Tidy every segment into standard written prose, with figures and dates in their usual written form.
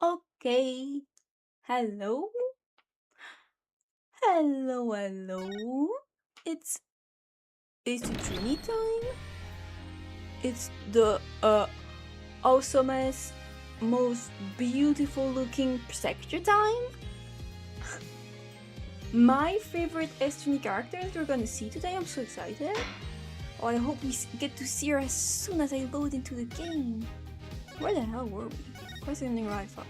Okay. Hello. Hello. It's it's Trini time. It's the awesomest, most beautiful looking Prosecutor time. My favorite Destiny characters we're gonna see today. I'm so excited. Oh, I hope we get to see her as soon as I load into the game. Where the hell were we? Course examining rifle.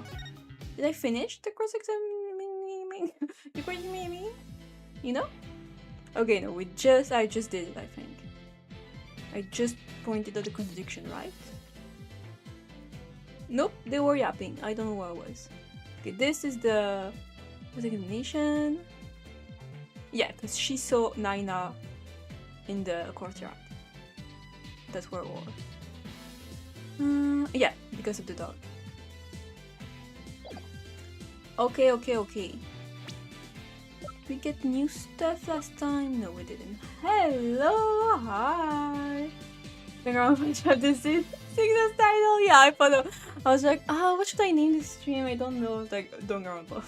Did I finish the course examining? The course examining? You know? Okay, no, I just did it, I think. I just pointed out the contradiction, right? Nope, they were yapping. I don't know what it was. Okay, this is the examination. Yeah, because she saw Naina in the courtyard. That's where it was. Yeah, because of the dog. Okay. We get new stuff last time? No, we didn't. Hello, hi. Figure out which of this is this title. Yeah, I thought I was like, what should I name this stream? I don't know. Like, don't remember.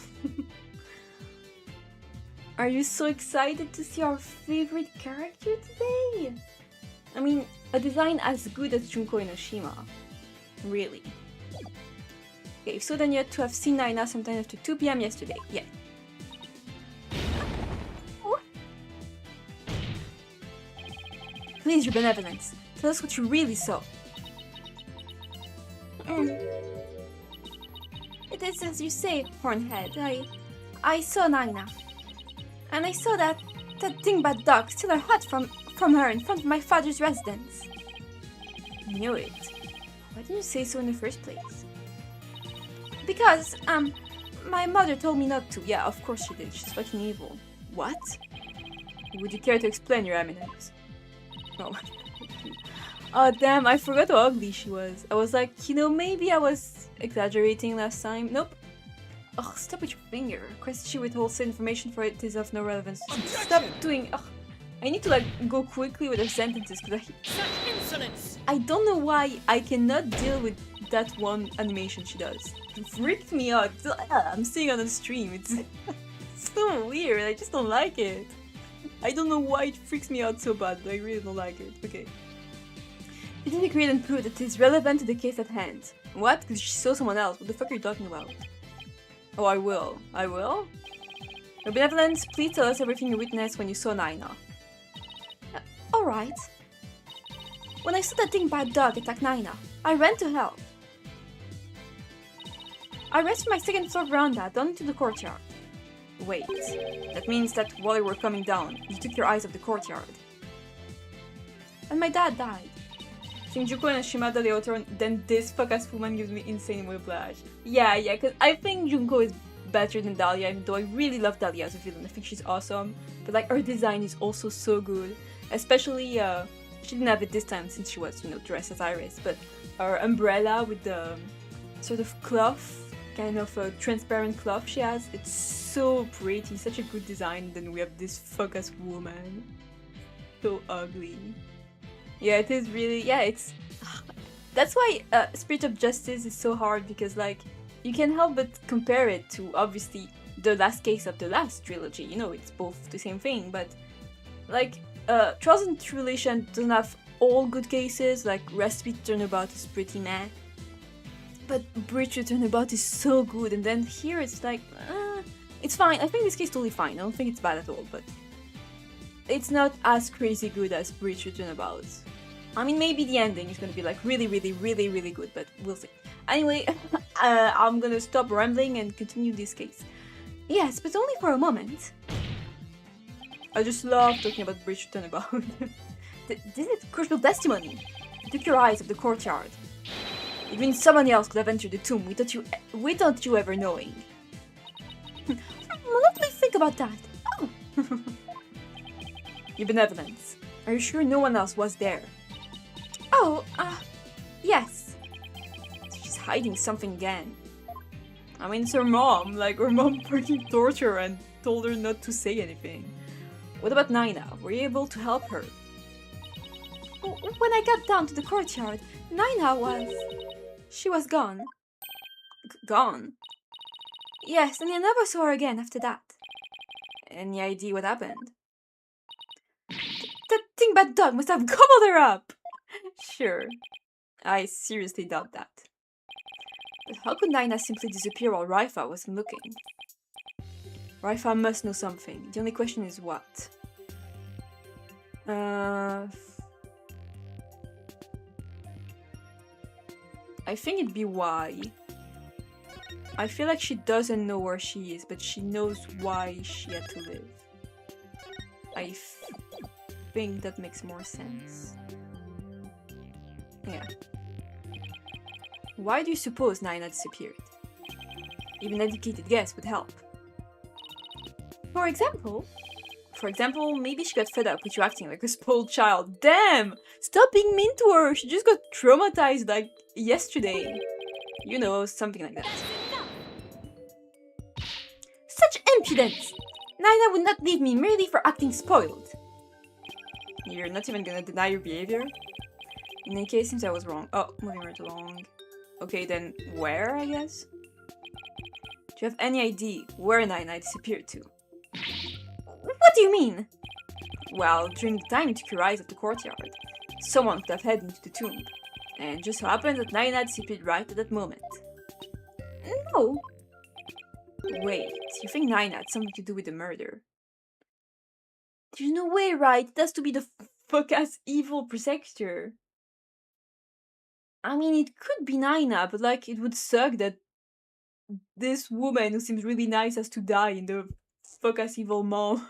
Are you so excited to see our favorite character today? I mean, a design as good as Junko Enoshima. Really. Okay, so then you had to have seen Naina sometime after 2 PM yesterday. Yeah. Please, your benevolence, tell us what you really saw. It is as you say, Hornhead. I saw Naina. And I saw that dingbat dog steal her hat from her in front of my father's residence. I knew it. Why didn't you say so in the first place? Because, my mother told me not to. Yeah, of course she did. She's fucking evil. What? Would you care to explain, Your Eminence? Oh. Oh, damn, I forgot how ugly she was. I was like, maybe I was exaggerating last time. Nope. Ugh, stop with your finger. Request she withholds information for it is of no relevance. Objection! Stop doing. Ugh. I need to go quickly with her sentences because Such insolence! I don't know why I cannot deal with that one animation she does. It freaked me out. I'm seeing it on the stream. It's so weird. I just don't like it. I don't know why it freaks me out so bad, but I really don't like it. Okay. It is agreed and proved that it is relevant to the case at hand. What? Because she saw someone else. What the fuck are you talking about? Oh, I will. I will? Your benevolence, please tell us everything you witnessed when you saw Naina. Alright. When I saw that dingbat dog attack Naina, I ran to help. I ran from my second floor veranda down into the courtyard. Wait, that means that while you were coming down, you took your eyes off the courtyard. And my dad died. Shinjuku and Shimada the author, then this fuck-ass woman gives me insane whiplash. Yeah, because I think Junko is better than Dahlia, even though I really love Dahlia as a villain. I think she's awesome. But her design is also so good. Especially, she didn't have it this time since she was, dressed as Iris. But her umbrella with the sort of cloth, kind of a transparent cloth she has, it's so pretty, such a good design. Then we have this fuck-ass woman. So ugly. Yeah, it is really, it's... That's why Spirit of Justice is so hard, because, you can't help but compare it to, obviously, the last case of the last trilogy. It's both the same thing, but, Trials and Tribulation doesn't have all good cases, Recipe Turnabout is pretty meh. But Bridge to Turnabout is so good, and then here it's it's fine. I think this case is totally fine. I don't think it's bad at all, but it's not as crazy good as Bridge to Turnabout. I mean, maybe the ending is gonna be really good, but we'll see. Anyway, I'm gonna stop rambling and continue this case. Yes, but only for a moment. I just love talking about Bridge to Turnabout. This is crucial testimony. You took your eyes off the courtyard. It means someone else could have entered the tomb without you ever knowing. Let me think about that. Oh. Your benevolence. Are you sure no one else was there? Oh, yes. She's hiding something again. I mean, it's her mom. Her mom freaking tortured her and told her not to say anything. What about Naina? Were you able to help her? When I got down to the courtyard, Naina was... She was gone. Gone? Yes, and I never saw her again after that. Any idea what happened? That thing-bat dog must have gobbled her up! Sure. I seriously doubt that. But how could Naina simply disappear while Raifa wasn't looking? Raifa must know something. The only question is what? I think it'd be why. I feel like she doesn't know where she is, but she knows why she had to live. I think that makes more sense. Yeah. Why do you suppose Naina disappeared? Even an educated guess would help. For example, maybe she got fed up with you acting like a spoiled child. Damn! Stop being mean to her! She just got traumatized like yesterday. You know, something like that. Such impudence! Naina would not leave me merely for acting spoiled. You're not even gonna deny your behavior? In any case, seems I was wrong. Oh, moving right along. Okay, then where, I guess? Do you have any idea where Naina disappeared to? What do you mean? Well, during the time you took your eyes at the courtyard, someone could have headed into the tomb. And just so happened that Naina disappeared right at that moment. No. Wait, you think Naina had something to do with the murder? There's no way, right? It has to be the fuck-ass evil Prosecutor. I mean, it could be Naina, but like, it would suck that this woman who seems really nice has to die and the fuck-ass evil mom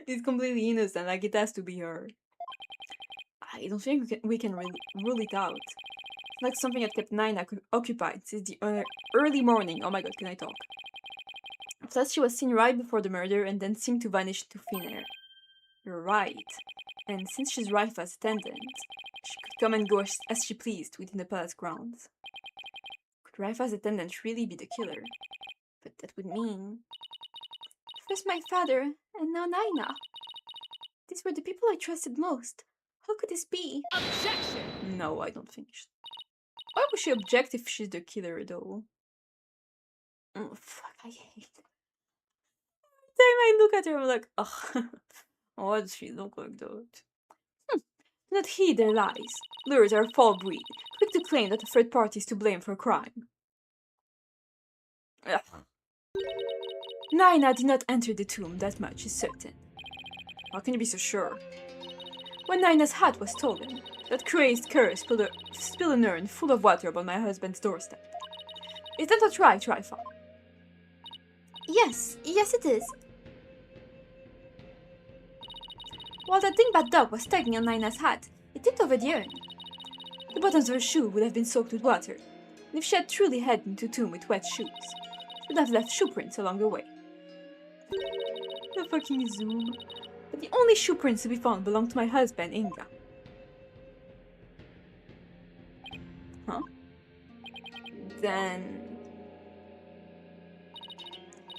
is completely innocent. Like, it has to be her. I don't think we can really rule it out. It's like something that kept Naina occupied since the early morning. Oh my god, can I talk? Plus, she was seen right before the murder and then seemed to vanish into thin air. You're right. And since she's Raifa's attendant, she could come and go as she pleased within the palace grounds. Could Raifa's attendant really be the killer? But that would mean... First my father, and now Naina. These were the people I trusted most. How could this be? Objection! No, I don't think so. Why would she object if she's the killer, though? Oh, fuck, I hate it. Every time I look at her, I'm like, ugh. Why does she look like that? Not heed their lies. Lures are a foul breed, quick to claim that a third party is to blame for a crime. Ugh. Naina did not enter the tomb, that much is certain. How can you be so sure? When Naina's hat was stolen, that crazed cur spilled an urn full of water upon my husband's doorstep. Is that not right, Raifa? Yes it is. While that dingbat dog was tugging on Naina's hat, it tipped over the urn. The bottoms of her shoe would have been soaked with water, and if she had truly headed into the tomb with wet shoes, she would have left shoe prints along the way. The fucking zoom. But the only shoe prints to be found belonged to my husband, Inga. Huh? Then...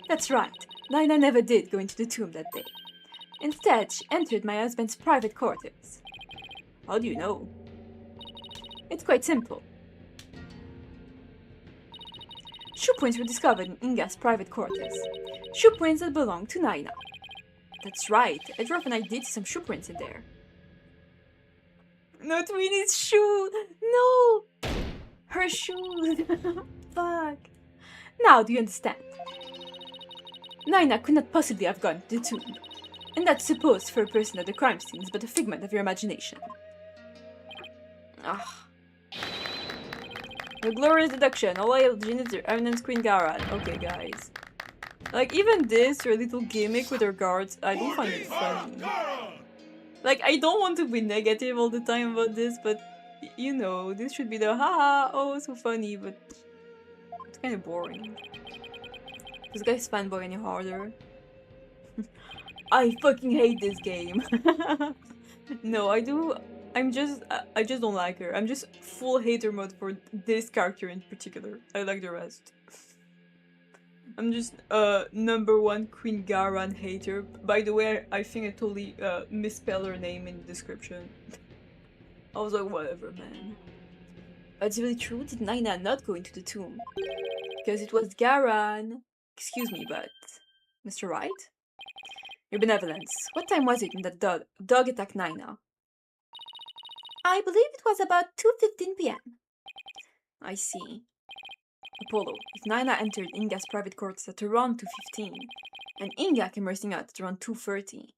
That's right, Naina never did go into the tomb that day. Instead, she entered my husband's private quarters. How do you know? It's quite simple. Shoe prints were discovered in Inga's private quarters. Shoe prints that belonged to Naina. That's right, Edroff and I did see some shoe prints in there. Not Winnie's shoe! No! Her shoes! Fuck. Now do you understand? Naina could not possibly have gone to the tomb. And that's supposed for a person at the crime scene is but a figment of your imagination. Ugh. The glorious deduction. All I have are eminence Queen Garan. Okay, guys. Like, even this, your little gimmick with her guards, I don't find it funny. Like, I don't want to be negative all the time about this, but, you know, this should be the haha, oh, so funny, but it's kind of boring. This guy's fanboy any harder. I fucking hate this game. No, I just don't like her. I'm just full hater mode for this character in particular. I like the rest. I'm just #1 Queen Garan hater. By the way, I think I totally misspelled her name in the description. I was like, whatever, man. It's really true, did Naina not go into the tomb? Because it was Garan. Excuse me, but... Mr. Wright? Your benevolence. What time was it when that dog attacked Naina? I believe it was about 2:15 p.m. I see. Apollo, if Naina entered Inga's private quarters at around 2:15, and Inga came rushing out at around 2:30.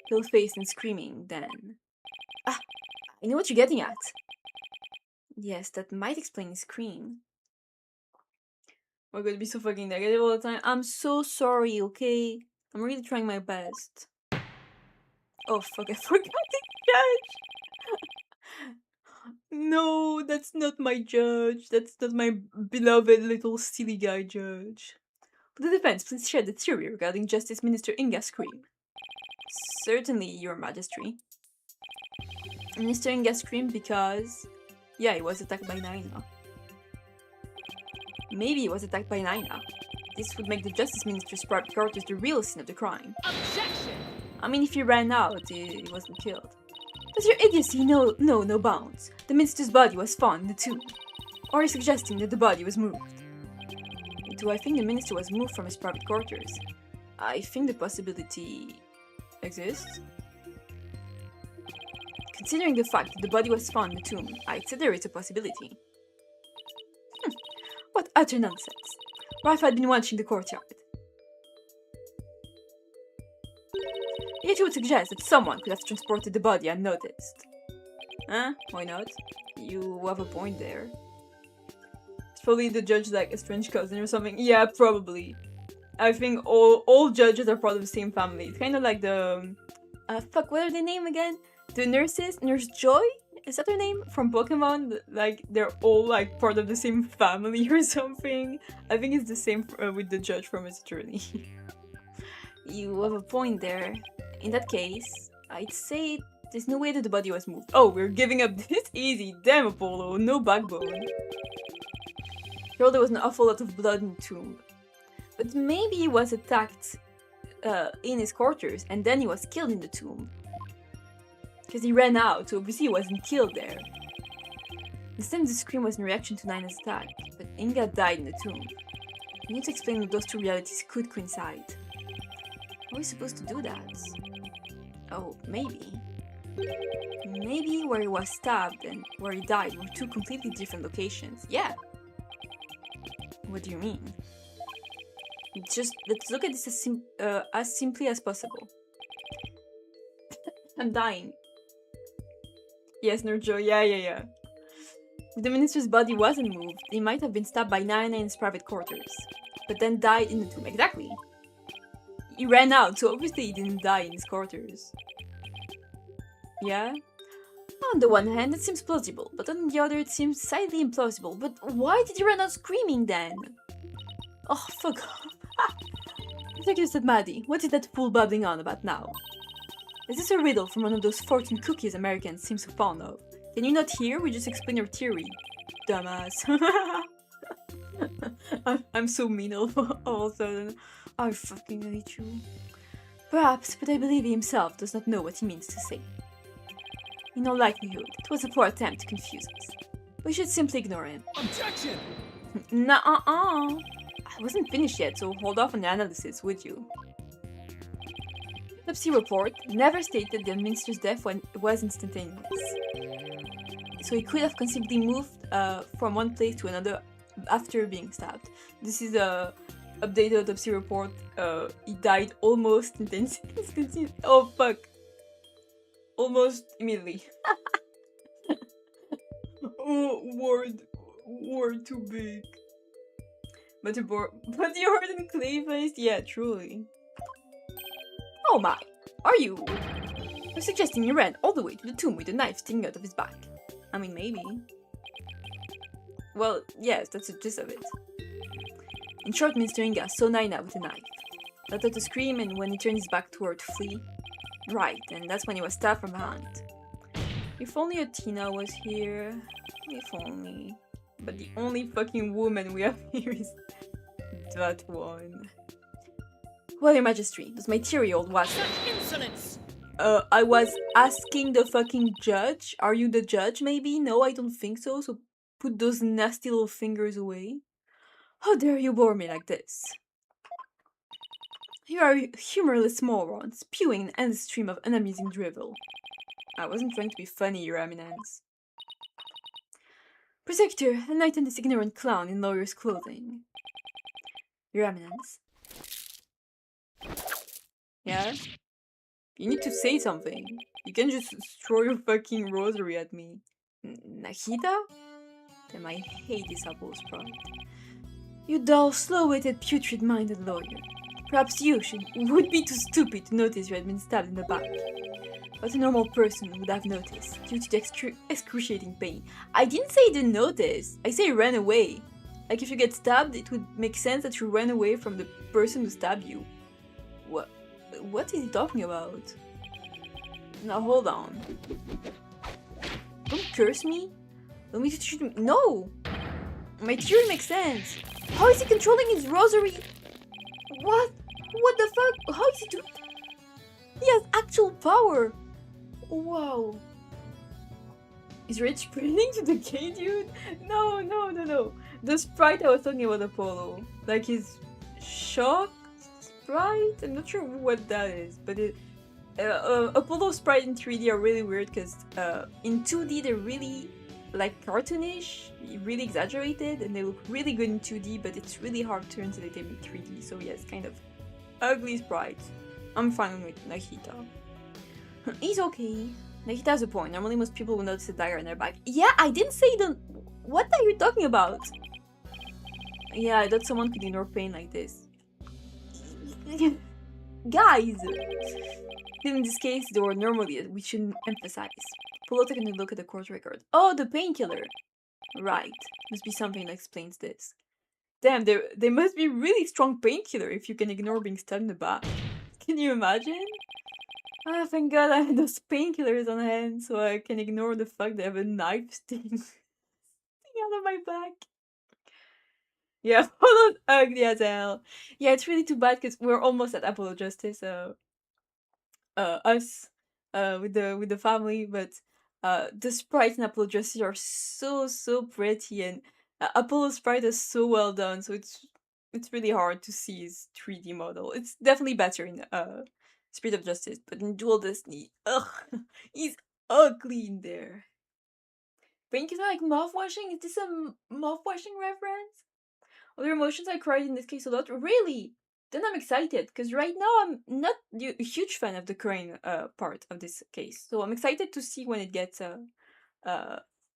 Pale-faced and screaming, then... Ah, I know what you're getting at. Yes, that might explain his scream. We're gonna be so fucking negative all the time. I'm so sorry, okay? I'm really trying my best. Oh fuck, I forgot the judge! No, that's not my judge. That's not my beloved little silly guy judge. For the defense, please share the theory regarding Justice Minister Inga's scream. Certainly, Your Majesty. Minister Inga screamed because... Yeah, he was attacked by Naina. Maybe he was attacked by Naina. This would make the Justice Minister's private quarters the real scene of the crime. Objection! I mean, if he ran out, he wasn't killed. Does your idiocy know no bounds? The minister's body was found in the tomb. Or are you suggesting that the body was moved? Do I think the minister was moved from his private quarters? I think the possibility exists. Considering the fact that the body was found in the tomb, I'd say there is a possibility. What utter nonsense. Ralph had been watching the courtyard. Yet you would suggest that someone could have transported the body unnoticed. Huh? Why not? You have a point there. It's probably the judge like a strange cousin or something. Yeah, probably. I think all judges are part of the same family. It's kind of like the... fuck, what are their name again? The nurses? Nurse Joy? Is that her name? From Pokemon? Like, they're all like part of the same family or something. I think it's the same with the judge from His Attorney. You have a point there. In that case, I'd say there's no way that the body was moved. Oh, we're giving up this easy. Damn, Apollo. No backbone. Sure, there was an awful lot of blood in the tomb. But maybe he was attacked in his quarters and then he was killed in the tomb. Because he ran out, so obviously he wasn't killed there. This time the scream was in reaction to Naina's attack, but Inga died in the tomb. We need to explain that those two realities could coincide. How are we supposed to do that? Oh, maybe. Maybe where he was stabbed and where he died were two completely different locations. Yeah! What do you mean? Just, let's look at this as simply as possible. I'm dying. Yes, Nurjo, yeah. If the minister's body wasn't moved, he might have been stabbed by Naina in his private quarters, but then died in the tomb. Exactly. He ran out, so obviously he didn't die in his quarters. Yeah? On the one hand, it seems plausible, but on the other, it seems slightly implausible. But why did he run out screaming then? Oh, fuck off. Prosecutor said, Maddie, what is that fool babbling on about now? Is this a riddle from one of those fortune cookies Americans seem so fond of? Can you not hear? We just explain your theory. Dumbass. I'm so mean all of a sudden. I fucking hate you. Perhaps, but I believe he himself does not know what he means to say. In all likelihood, it was a poor attempt to confuse us. We should simply ignore him. Objection! Nuh-uh-uh. I wasn't finished yet, so hold off on the analysis, would you? Autopsy report never stated the minister's death was instantaneous. So he could have conceivably moved from one place to another after being stabbed. This is a updated autopsy report. He died almost instantaneously. Oh fuck. Almost immediately. Oh, word too big. But you heard in Clayface? Yeah, truly. Oh my, are you? You're suggesting he ran all the way to the tomb with a knife sticking out of his back. I mean, maybe. Well, yes, that's the gist of it. In short, Mr. Inga saw Naina with a knife. Let out a scream, and when he turned his back to her to flee. Right, and that's when he was stabbed from behind. If only Athena was here. If only. But the only fucking woman we have here is that one. Well, Your Majesty, does my theory hold water? Such insolence! I was asking the fucking judge. Are you the judge, maybe? No, I don't think so, so put those nasty little fingers away. How dare you bore me like this? You are a humorless moron, spewing an endless stream of unamusing drivel. I wasn't trying to be funny, Your Eminence. Prosecutor, enlighten this ignorant clown in lawyer's clothing. Your Eminence. Yeah? You need to say something. You can't just throw your fucking rosary at me. Nahida? Damn, I hate this apple sprite. You dull, slow-witted, putrid-minded lawyer. Perhaps you would be too stupid to notice you had been stabbed in the back. But a normal person would have noticed, due to the excruciating pain. I didn't say didn't notice. I say ran away. Like if you get stabbed, it would make sense that you ran away from the person who stabbed you. What is he talking about? Now hold on. Don't curse me. Don't me to shoot him. No! My theory makes sense. How is he controlling his rosary? What? What the fuck? How is he doing? He has actual power. Wow. Is Rich sprinting to the gate, dude? No. The sprite I was talking about, Apollo. Like his shock sprite? I'm not sure what that is, but Apollo sprite in 3D are really weird because in 2D they're really like cartoonish, really exaggerated, and they look really good in 2D, but it's really hard to translate them in 3D, so yes, kind of ugly sprites. I'm fine with Nahita. He's okay. Nahita has a point. Normally most people will notice a dagger in their back. Yeah, I didn't say the... What are you talking about? Yeah, I thought someone could ignore pain like this. Guys! In this case, there were normally, we shouldn't emphasize. Polo took a look at the court record. Oh, the painkiller! Right. Must be something that explains this. Damn, they must be really strong painkiller if you can ignore being stabbed in the back. Can you imagine? Ah, thank god I have those painkillers on hand so I can ignore the fact that I have a knife sticking out of my back. Yeah, Apollo's ugly as hell. Yeah, it's really too bad because we're almost at Apollo Justice, us, with the family, but the sprites in Apollo Justice are so pretty, and Apollo's sprite is so well done, so it's really hard to see his 3D model. It's definitely better in Spirit of Justice, but in Dual Destiny, ugh, he's ugly in there. Painkiller like mouthwashing? Is this a mouthwashing reference? Other emotions I cried in this case a lot. Really? Then I'm excited, because right now I'm not a huge fan of the crying part of this case. So I'm excited to see when it gets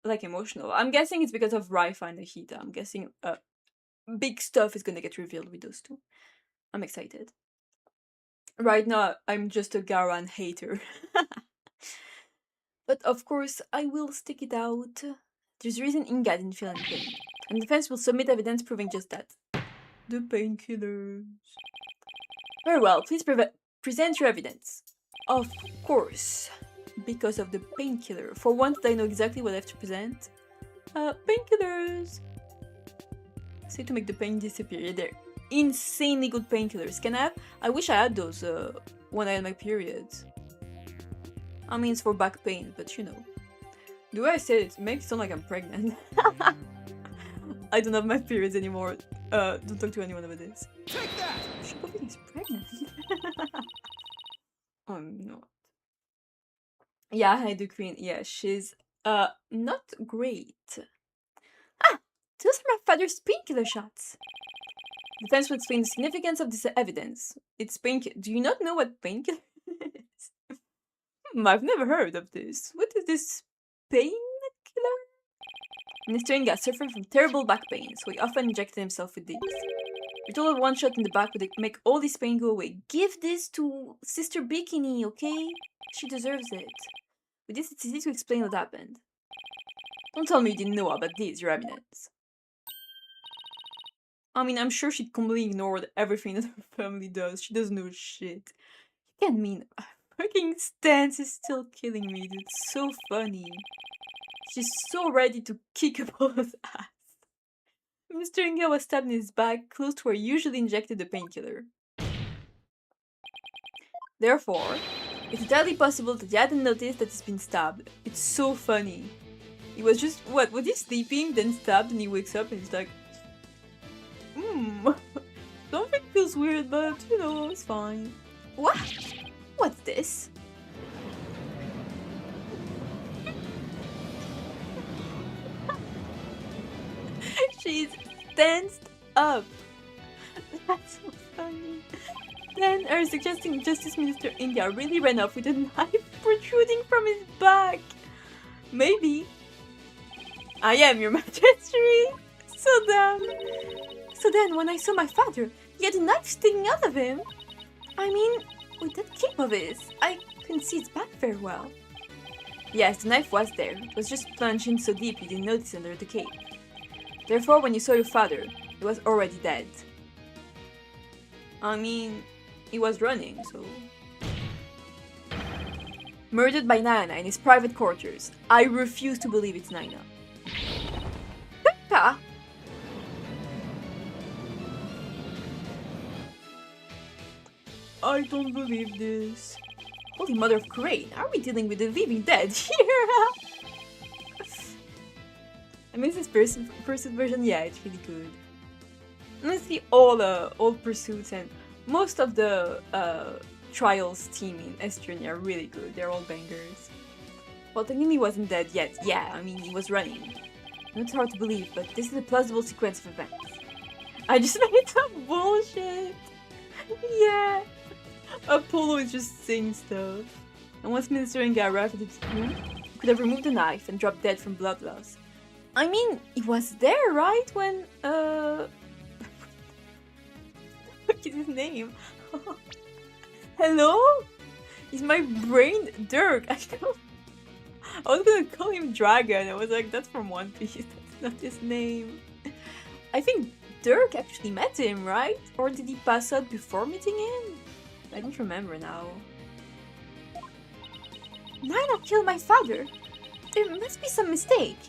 like emotional. I'm guessing it's because of Raifa and Nahida. I'm guessing big stuff is gonna get revealed with those two. I'm excited. Right now I'm just a Garan hater. But of course I will stick it out. There's a reason Inga didn't feel any pain. And the defense will submit evidence proving just that. The painkillers. Very well, please present your evidence. Of course, because of the painkiller. For once, I know exactly what I have to present. Painkillers. Say to make the pain disappear. Yeah, they're insanely good painkillers. Can I have? I wish I had those when I had my periods. I mean, it's for back pain, but you know. The way I said it makes it sound like I'm pregnant. I don't have my periods anymore. Don't talk to anyone about this. Take that! Chocopink is pregnant. I'm not. Yeah, I do Queen. Yeah, she's not great. Ah! Those are my father's painkiller shots. Defense will explain the significance of this evidence. It's painkiller. Do you not know what painkiller is? I've never heard of this. What is this painkiller? Mr. Inga suffered from terrible back pain, so he often injected himself with these. We told her one shot in the back would make all this pain go away. Give this to Sister Bikini, okay? She deserves it. With this, it's easy to explain what happened. Don't tell me you didn't know about these, Your Eminence. I mean, I'm sure she'd completely ignored everything that her family does. She doesn't know shit. You can't mean... Fucking stance is still killing me, dude. It's so funny. She's so ready to kick Apollo's ass. Mr. Inga was stabbed in his back, close to where he usually injected the painkiller. Therefore, It's entirely possible that he hadn't noticed that he's been stabbed. It's so funny. He was just, what, was he sleeping, then stabbed, and he wakes up and he's like, something feels weird, but, you know, it's fine. What? What's this? She's tensed up. That's so funny. Then her suggesting Justice Minister India really ran off with a knife protruding from his back. Maybe. I am your majesty. So then when I saw my father, he had a knife sticking out of him. I mean, with that cape of his, I couldn't see his back very well. Yes, the knife was there. It was just plunged in so deep you didn't notice under the cape. Therefore, when you saw your father, he was already dead. I mean, he was running, so... Murdered by Naina in his private quarters. I refuse to believe it's Naina. Pekka! I don't believe this. Holy Mother of Crane, are we dealing with the living dead here? I miss this pursuit version, yeah, it's really good. Honestly, all pursuits and most of the trials team in Estonia are really good. They're all bangers. Well, technically he wasn't dead yet. Yeah, I mean, he was running. It's hard to believe, but this is a plausible sequence of events. I just made some bullshit. Yeah. Apollo is just saying stuff. And once Minister Inga arrived at his room, he could have removed the knife and dropped dead from blood loss. I mean, he was there, right? When, what is his name? Hello? Is my brain Dirk? I was gonna call him Dragon. I was like, that's from One Piece. That's not his name. I think Dirk actually met him, right? Or did he pass out before meeting him? I don't remember now. Naina killed my father. There must be some mistake.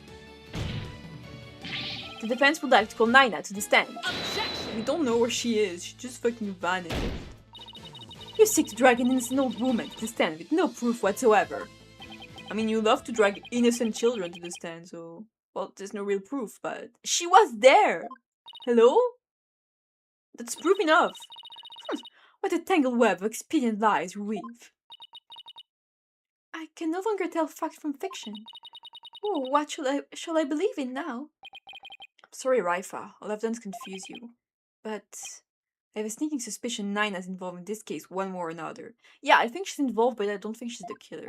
The defense would like to call Naina to the stand. We don't know where she is. She just fucking vanished. You seek to drag an innocent old woman to the stand with no proof whatsoever. I mean, you love to drag innocent children to the stand, so... Well, there's no real proof, but... She was there! Hello? That's proof enough. What a tangled web of expedient lies you weave. I can no longer tell fact from fiction. Oh, what shall I believe in now? I'm sorry, Raifa. All I've done is confuse you. But... I have a sneaking suspicion Naina's involved in this case one way or another. Yeah, I think she's involved, but I don't think she's the killer.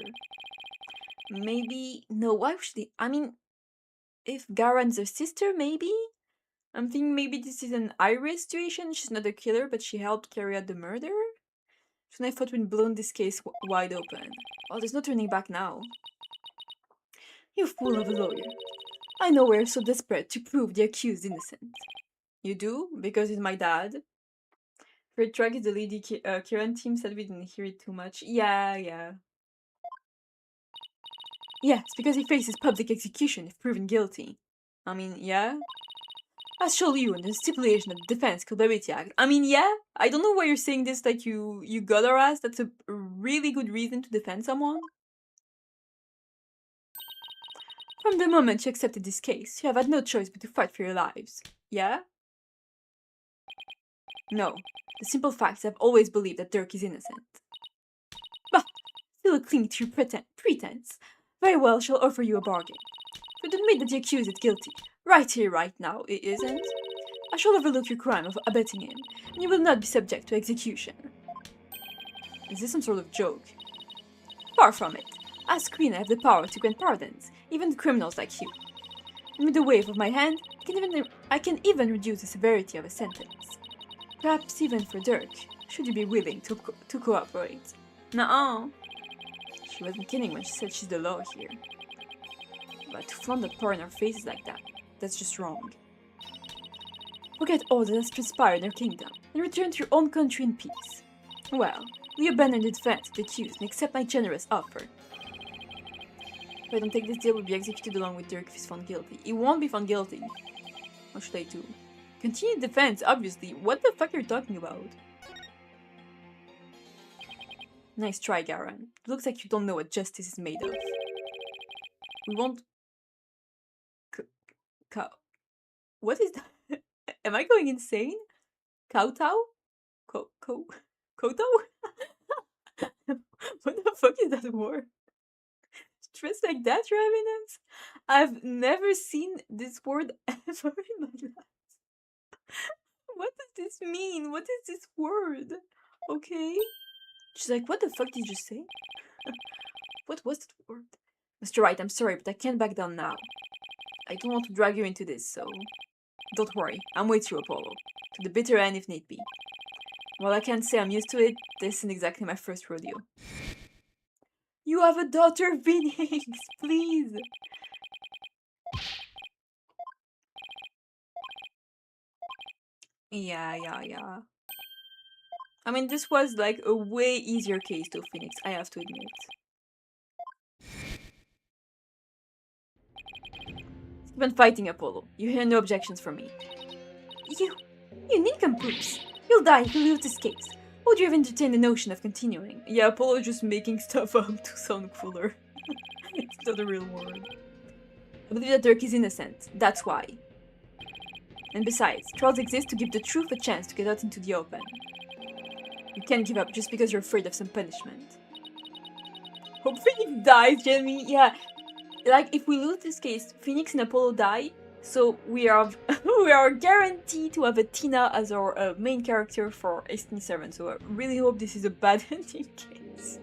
Maybe... No, why would she... I mean... If Garan's her sister, maybe? I'm thinking maybe this is an Iris situation. She's not the killer, but she helped carry out the murder? So I thought we'd blown this case wide open. Oh, there's no turning back now. You fool of a lawyer. I know we're so desperate to prove the accused innocent. You do? Because he's my dad? Great track is the lady Kiran team said we didn't hear it too much. Yeah. Yes, because he faces public execution if proven guilty. I mean, yeah? As shall you in the stipulation of the Defense Culpability Act. I mean, yeah? I don't know why you're saying this like you got our ass. That's a really good reason to defend someone. From the moment you accepted this case, you have had no choice but to fight for your lives. Yeah? No. The simple fact is I've always believed that Dirk is innocent. But, still cling to your pretense. Very well, shall offer you a bargain. You'd admit that the accused is guilty. Right here, right now, it isn't. I shall overlook your crime of abetting him, and you will not be subject to execution. Is this some sort of joke? Far from it. As Queen, I have the power to grant pardons, even to criminals like you. And with a wave of my hand, I can even reduce the severity of a sentence. Perhaps even for Dirk, should you be willing to cooperate. Nuh-uh. She wasn't kidding when she said she's the law here. But to flaunt that power in our faces like that, that's just wrong. Forget all that has transpired in our kingdom, and return to your own country in peace. Well, we abandon the defense of the accused and accept my generous offer. If I don't take this deal, we'll be executed along with Dirk if he's found guilty. He won't be found guilty. What should I do? Continue defense, obviously. What the fuck are you talking about? Nice try, Garan. It looks like you don't know what justice is made of. We won't... Cow... What is that? Am I going insane? Kowtow? Koto? What the fuck is that word? Dressed like that, Your Eminence? I've never seen this word ever in my life. What does this mean? What is this word? Okay. She's like, what the fuck did you say? What was that word? Mr. Wright, I'm sorry, but I can't back down now. I don't want to drag you into this, so... Don't worry, I'm with you, Apollo. To the bitter end if need be. While I can't say I'm used to it, this isn't exactly my first rodeo. You have a daughter, Phoenix! Please! Yeah. I mean, this was like a way easier case to Phoenix, I have to admit. Keep on fighting, Apollo. You hear no objections from me. You nincompoops! You'll die if you lose this case. Would you have entertained the notion of continuing? Yeah, Apollo just making stuff up to sound cooler. It's not a real word. I believe that Dirk is innocent. That's why. And besides, trials exist to give the truth a chance to get out into the open. You can't give up just because you're afraid of some punishment. Hope Phoenix dies, Jamie. Yeah, like if we lose this case, Phoenix and Apollo die. So we are guaranteed to have a Tina as our main character for ST7. So I really hope this is a bad ending case.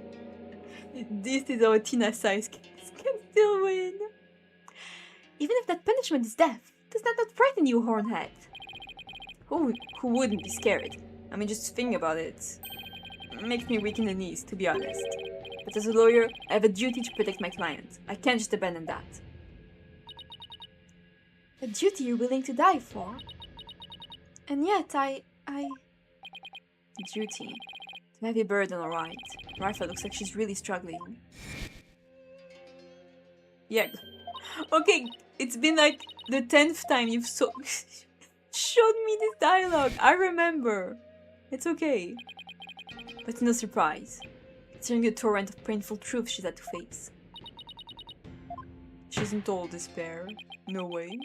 This is our Tina size case. Can still win. Even if that punishment is death, does that not frighten you, Hornhead? Who wouldn't be scared? I mean, just think about it. It makes me weak in the knees, to be honest. But as a lawyer, I have a duty to protect my client. I can't just abandon that. A duty you're willing to die for? And yet, I... Duty. It's a heavy burden, alright. Rafa looks like she's really struggling. Yeah. Okay, it's been like the 10th time you've showed me this dialogue. I remember. It's okay. But it's no surprise. Considering the torrent of painful truth she's had to face. She isn't all despair. No way.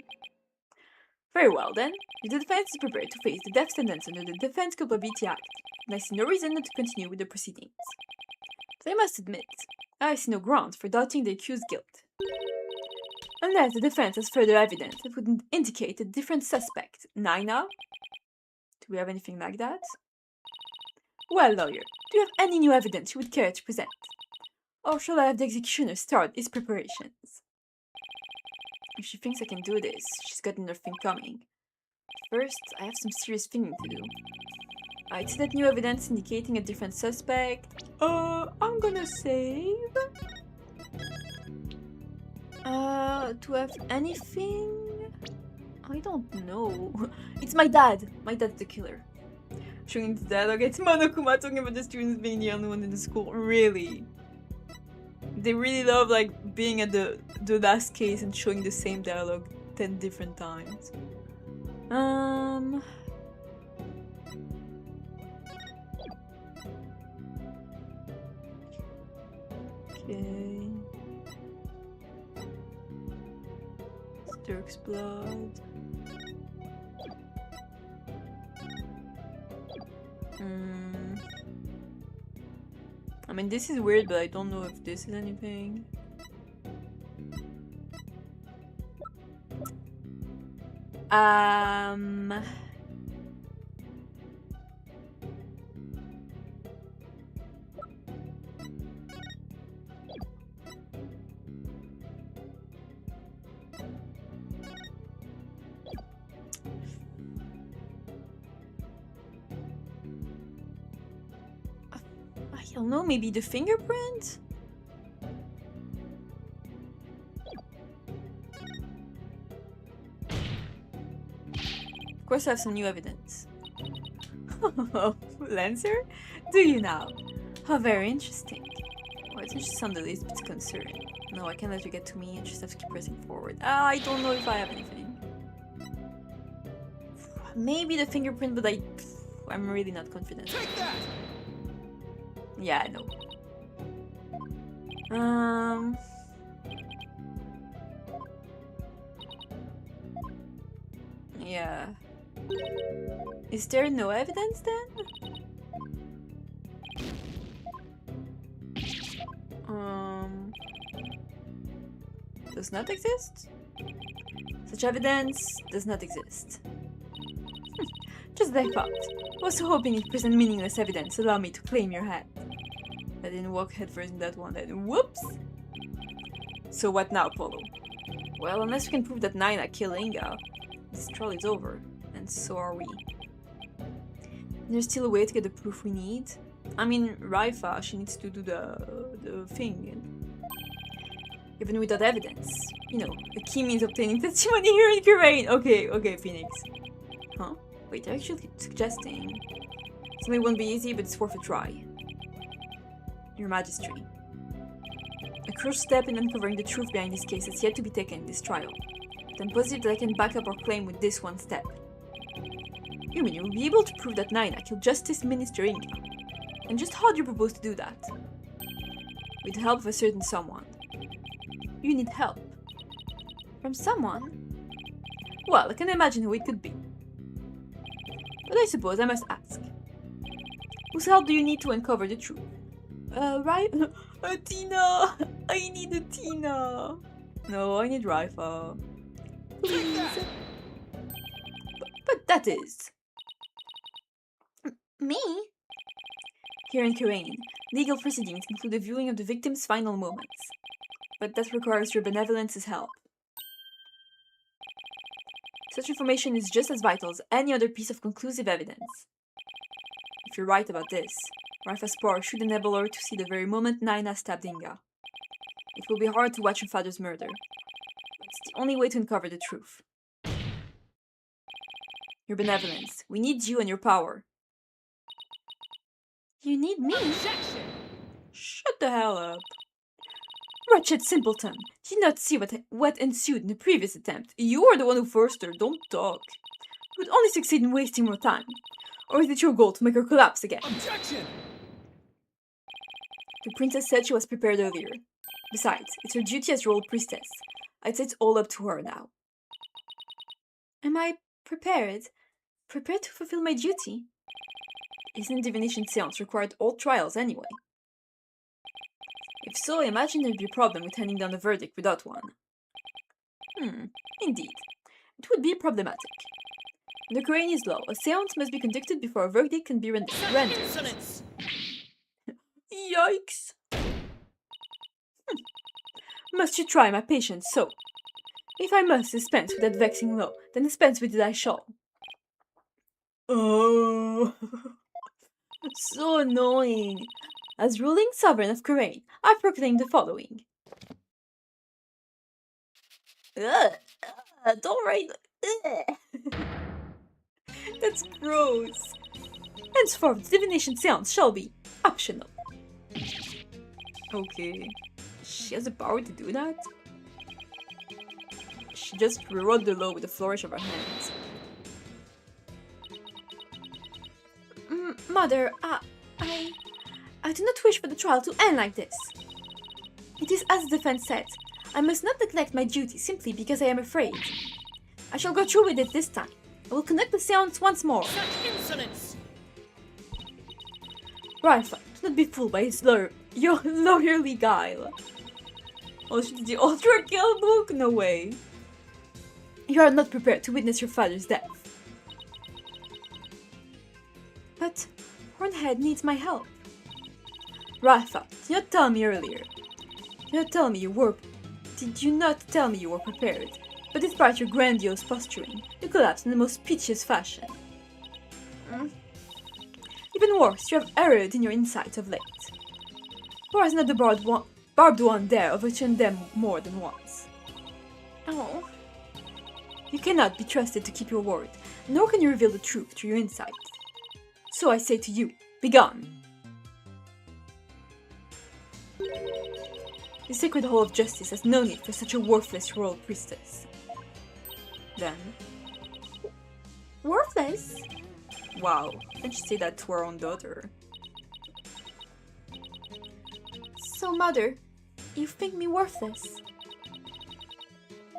Very well then. The defense is prepared to face the death sentence under the Defense Culpability Act, and I see no reason not to continue with the proceedings. But I must admit, I see no grounds for doubting the accused's guilt. Unless the defense has further evidence that would indicate a different suspect. Nina? Do we have anything like that? Well, lawyer, do you have any new evidence you would care to present? Or shall I have the executioner start his preparations? If she thinks I can do this, she's got another thing coming. First, I have some serious thinking to do. I'd see that new evidence indicating a different suspect. I'm gonna save. To have anything? I don't know. It's my dad. My dad's the killer. Showing the dialogue, it's Monokuma talking about the students being the only one in the school. Really? They really love like being at the last case and showing the same dialogue 10 different times. Okay. Dirk's blood. I mean, this is weird, but I don't know if this is anything. I don't know, maybe the fingerprint? Of course I have some new evidence. Lancer? Do you now? How very interesting. Why don't you sound the least bit concerned? No, I can't let you get to me, I just have to keep pressing forward. I don't know if I have anything. Maybe the fingerprint, but I'm really not confident. Take that! Yeah, I know. Yeah. Is there no evidence then? Does not exist? Such evidence does not exist. Just as I thought. I was hoping you'd present meaningless evidence to allow me to claim your head. I didn't walk headfirst in that one, then whoops! So what now, Polo? Well, unless we can prove that Naina killed Inga, this trial is over, and so are we. There's still a way to get the proof we need. I mean, Raifa, she needs to do the thing. And even without evidence, you know, the key means obtaining testimony here in Garan. Okay, Phoenix. Huh? Wait, they're actually suggesting something won't be easy, but it's worth a try. Your Majesty. A crucial step in uncovering the truth behind this case has yet to be taken in this trial. But I'm positive that I can back up our claim with this one step. You mean you'll be able to prove that Naina killed Justice Minister Inga? And just how do you propose to do that? With the help of a certain someone. You need help. From someone? Well, I can imagine who it could be. But I suppose I must ask. Whose help do you need to uncover the truth? Right? Tina! I need a Tina! No, I need Raifa. Please. But that is... Me? Here in Garan, legal proceedings include the viewing of the victim's final moments. But that requires your benevolence's help. Such information is just as vital as any other piece of conclusive evidence. If you're right about this, Raifa's power should enable her to see the very moment Naina stabbed Inga. It will be hard to watch her father's murder, but it's the only way to uncover the truth. Your benevolence. We need you and your power. You need me? Objection! Shut the hell up. Wretched simpleton. Did you not see what ensued in the previous attempt? You are the one who forced her. Don't talk. You would only succeed in wasting more time. Or is it your goal to make her collapse again? Objection! The princess said she was prepared earlier. Besides, it's her duty as royal priestess. I'd say it's all up to her now. Am I prepared? Prepared to fulfill my duty? Isn't divination seance required all trials anyway? If so, I imagine there'd be a problem with handing down the verdict without one. Indeed. It would be problematic. Under Garani's law, a seance must be conducted before a verdict can be rendered. Yikes! Must you try my patience so? If I must dispense with that vexing law, then dispense with it I shall. Oh, so annoying. As ruling sovereign of Garan, I proclaim the following. Don't write. That's gross. Henceforth, divination seance shall be optional. Okay. She has the power to do that? She just rewrote the law with a flourish of her hands. Mother, I do not wish for the trial to end like this. It is as the defense said. I must not neglect my duty simply because I am afraid. I shall go through with it this time. I will conduct the seance once more. Such insolence! Raifa, do not be fooled by his lawyerly guile. Oh, she did the Ultra Kill book? No way. You are not prepared to witness your father's death. But Hornhead needs my help. Raifa, did you not tell me earlier? Did you not tell me you were prepared? But despite your grandiose posturing, you collapsed in the most piteous fashion. Even worse, you have erred in your insight of late. Or has not the barbed one dare overturned them more than once? Oh. You cannot be trusted to keep your word, nor can you reveal the truth through your insight. So I say to you, begone! The Sacred Hall of Justice has no need for such a worthless royal priestess. Then... Worthless? Wow, can't you say that to our own daughter? So, Mother, You think me worthless?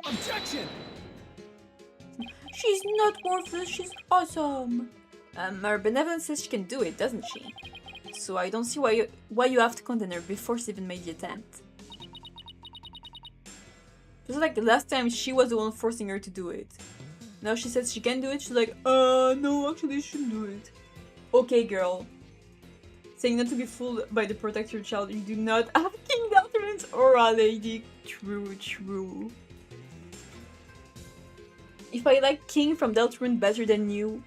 Objection! She's not worthless, she's awesome! Her benevolence says she can do it, doesn't she? So I don't see why you have to condemn her before she even made the attempt. Just like the last time she was the one forcing her to do it. Now she says she can do it, she's like, no, actually she shouldn't do it. Okay, girl. Saying not to be fooled by the protector child, you do not have King Deltarun's aura, lady. True, true. If I like King from Deltarune better than you,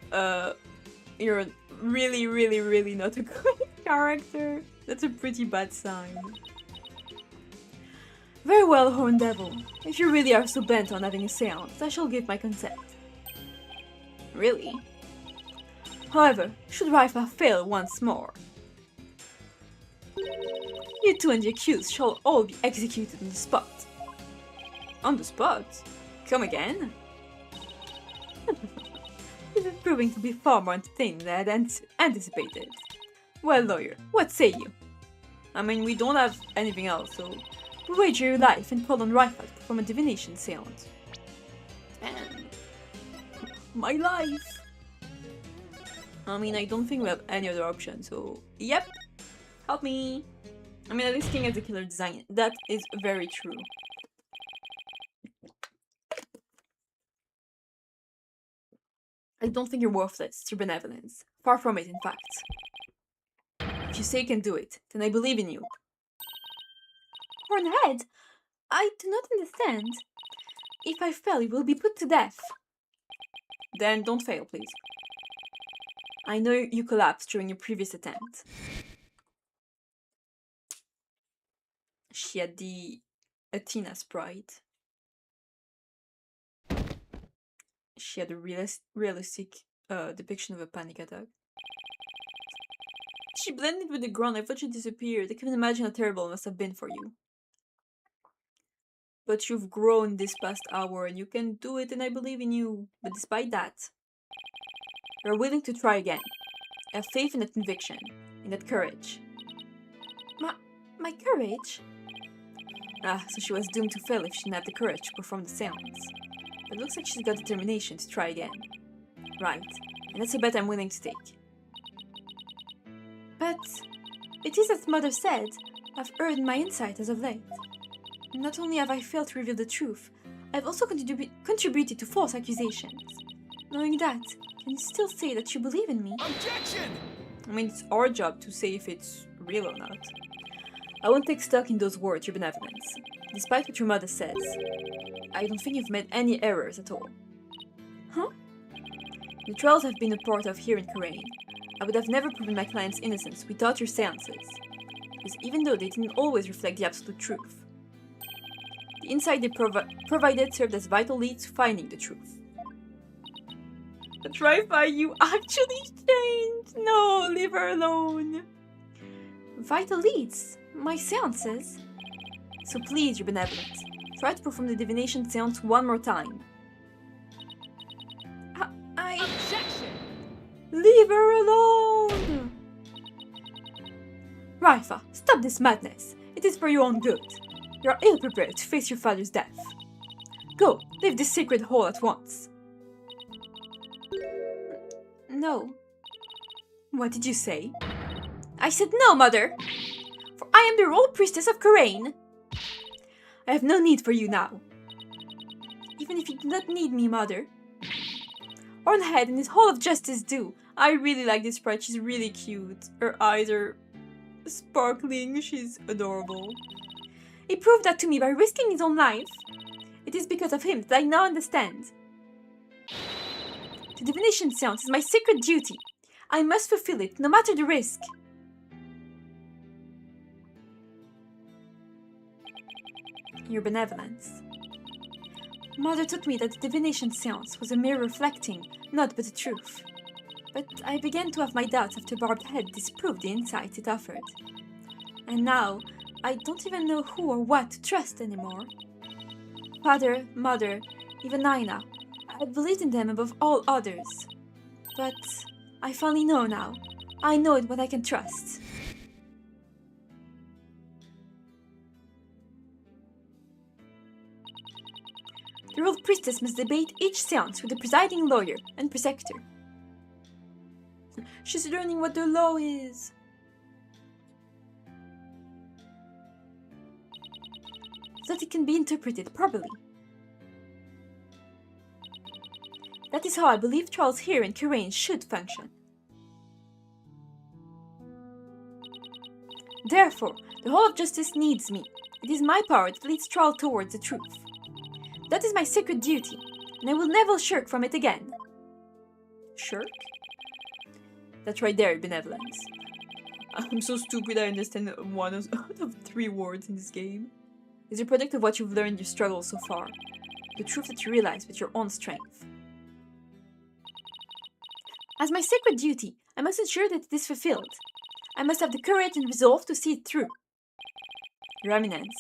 you're really, really, really not a good character. That's a pretty bad sign. Very well, Horned Devil. If you really are so bent on having a seance, I shall give my consent. Really? However, should Raifa fail once more, you two and the accused shall all be executed on the spot. On the spot? Come again? This is proving to be far more entertaining than I had anticipated. Well, lawyer, what say you? I mean, we don't have anything else, so we wager your life and call on Raifa to perform a divination seance. And my life! I mean, I don't think we have any other option, so yep, help me! I mean, at least King has a killer design. That is very true. I don't think you're worthless, it's your benevolence. Far from it, in fact. If you say you can do it, then I believe in you. Hornhead, I do not understand. If I fail, you will be put to death. Then don't fail, please. I know you collapsed during your previous attempt. She had the Athena sprite. She had a realistic depiction of a panic attack. She blended with the ground. I thought she disappeared. I can't imagine how terrible it must have been for you. But you've grown this past hour and you can do it and I believe in you. But despite that, you're willing to try again. I have faith in that conviction, in that courage. My courage? Ah, so she was doomed to fail if she didn't have the courage to perform the seance. But it looks like she's got determination to try again. Right, and that's a bet I'm willing to take. But it is as Mother said, I've earned my insight as of late. Not only have I failed to reveal the truth, I've also contributed to false accusations. Knowing that, can you still say that you believe in me? Objection! I mean, it's our job to say if it's real or not. I won't take stock in those words, your benevolence. Despite what your mother says, I don't think you've made any errors at all. Huh? The trials I've been a part of here in Garan, I would have never proven my client's innocence without your seances, because even though they didn't always reflect the absolute truth, the insight they provided served as vital leads to finding the truth. But Raifa, you actually changed! No, leave her alone! Vital leads? My seances? So please, your benevolence, try to perform the divination seance one more time. Objection! Leave her alone! Raifa, stop this madness. It is for your own good. You are ill-prepared to face your father's death. Go, leave this sacred hall at once. No. What did you say? I said no, Mother! For I am the Royal Priestess of Garan. I have no need for you now. Even if you do not need me, Mother. Hornhead and his Hall of Justice do. I really like this sprite, she's really cute. Her eyes are sparkling, she's adorable. He proved that to me by risking his own life. It is because of him that I now understand. The divination seance is my sacred duty. I must fulfill it, no matter the risk. Your benevolence. Mother taught me that the divination seance was a mere reflecting, not but the truth. But I began to have my doubts after Barbed Head disproved the insight it offered. And now, I don't even know who or what to trust anymore. Father, Mother, even Naina, I had believed in them above all others. But I finally know now. I know what I can trust. The royal priestess must debate each seance with the presiding lawyer and Prosecutor. She's learning what the law is. So that it can be interpreted properly. That is how I believe trials here in Garan should function. Therefore, the whole of justice needs me. It is my power that leads trial towards the truth. That is my sacred duty, and I will never shirk from it again. Shirk? That's right there, benevolence. I'm so stupid I understand one of 3 words in this game. It's a product of what you've learned in your struggle so far. The truth that you realize with your own strength. As my sacred duty, I must ensure that it is fulfilled. I must have the courage and resolve to see it through. Your Eminence,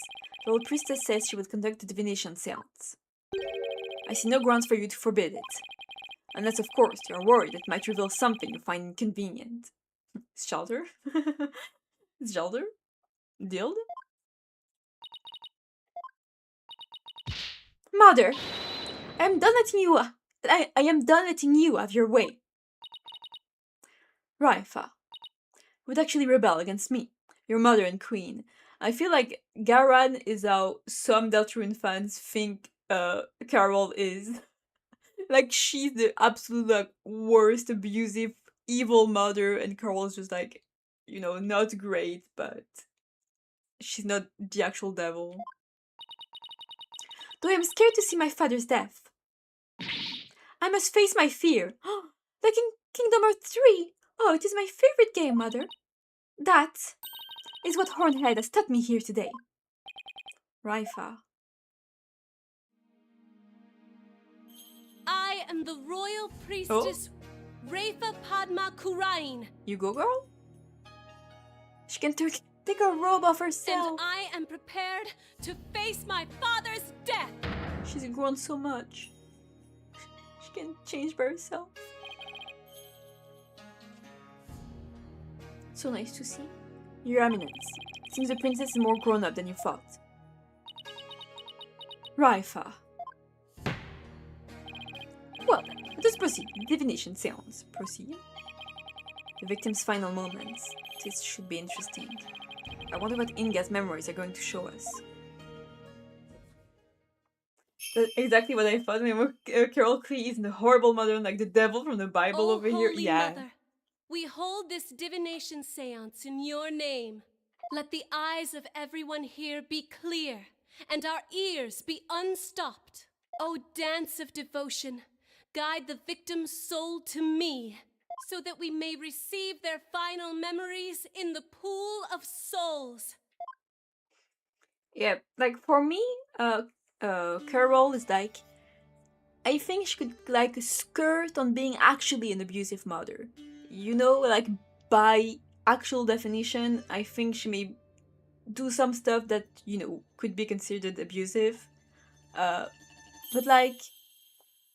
the old priestess says she would conduct the divination seance. I see no grounds for you to forbid it. Unless, of course, you are worried it might reveal something you find inconvenient. Shelter? Shelter? Dild? Mother! I am done letting you have your way. Raifa would actually rebel against me, your mother and queen. I feel like Garan is how some Deltarune fans think Carol is. Like, she's the absolute worst, abusive, evil mother, and Carol is just like, you know, not great, but she's not the actual devil. Though I am scared to see my father's death. I must face my fear. Like in Kingdom Hearts 3. Oh, it is my favorite game, Mother. That is what Hornhead has taught me here today. Raifa. I am the royal priestess Raifa Padma Kurain. You go, girl? She can take a robe off herself. And I am prepared to face my father's death. She's grown so much. She can change by herself. So nice to see. Your Eminence. It seems the princess is more grown up than you thought. Raifa. Well then, let us proceed. Divination seance. Proceed. The victim's final moments. This should be interesting. I wonder what Inga's memories are going to show us. That's exactly what I thought. I mean, Carol Clee is the horrible mother, like the devil from the Bible over here. Yeah. Mother, we hold this divination seance in your name. Let the eyes of everyone here be clear, and our ears be unstopped. O dance of devotion, guide the victim's soul to me, so that we may receive their final memories in the pool of souls. Yeah, like for me, Carol is like, I think she could like skirt on being actually an abusive mother. You know, like by actual definition, I think she may do some stuff that, you know, could be considered abusive. But like,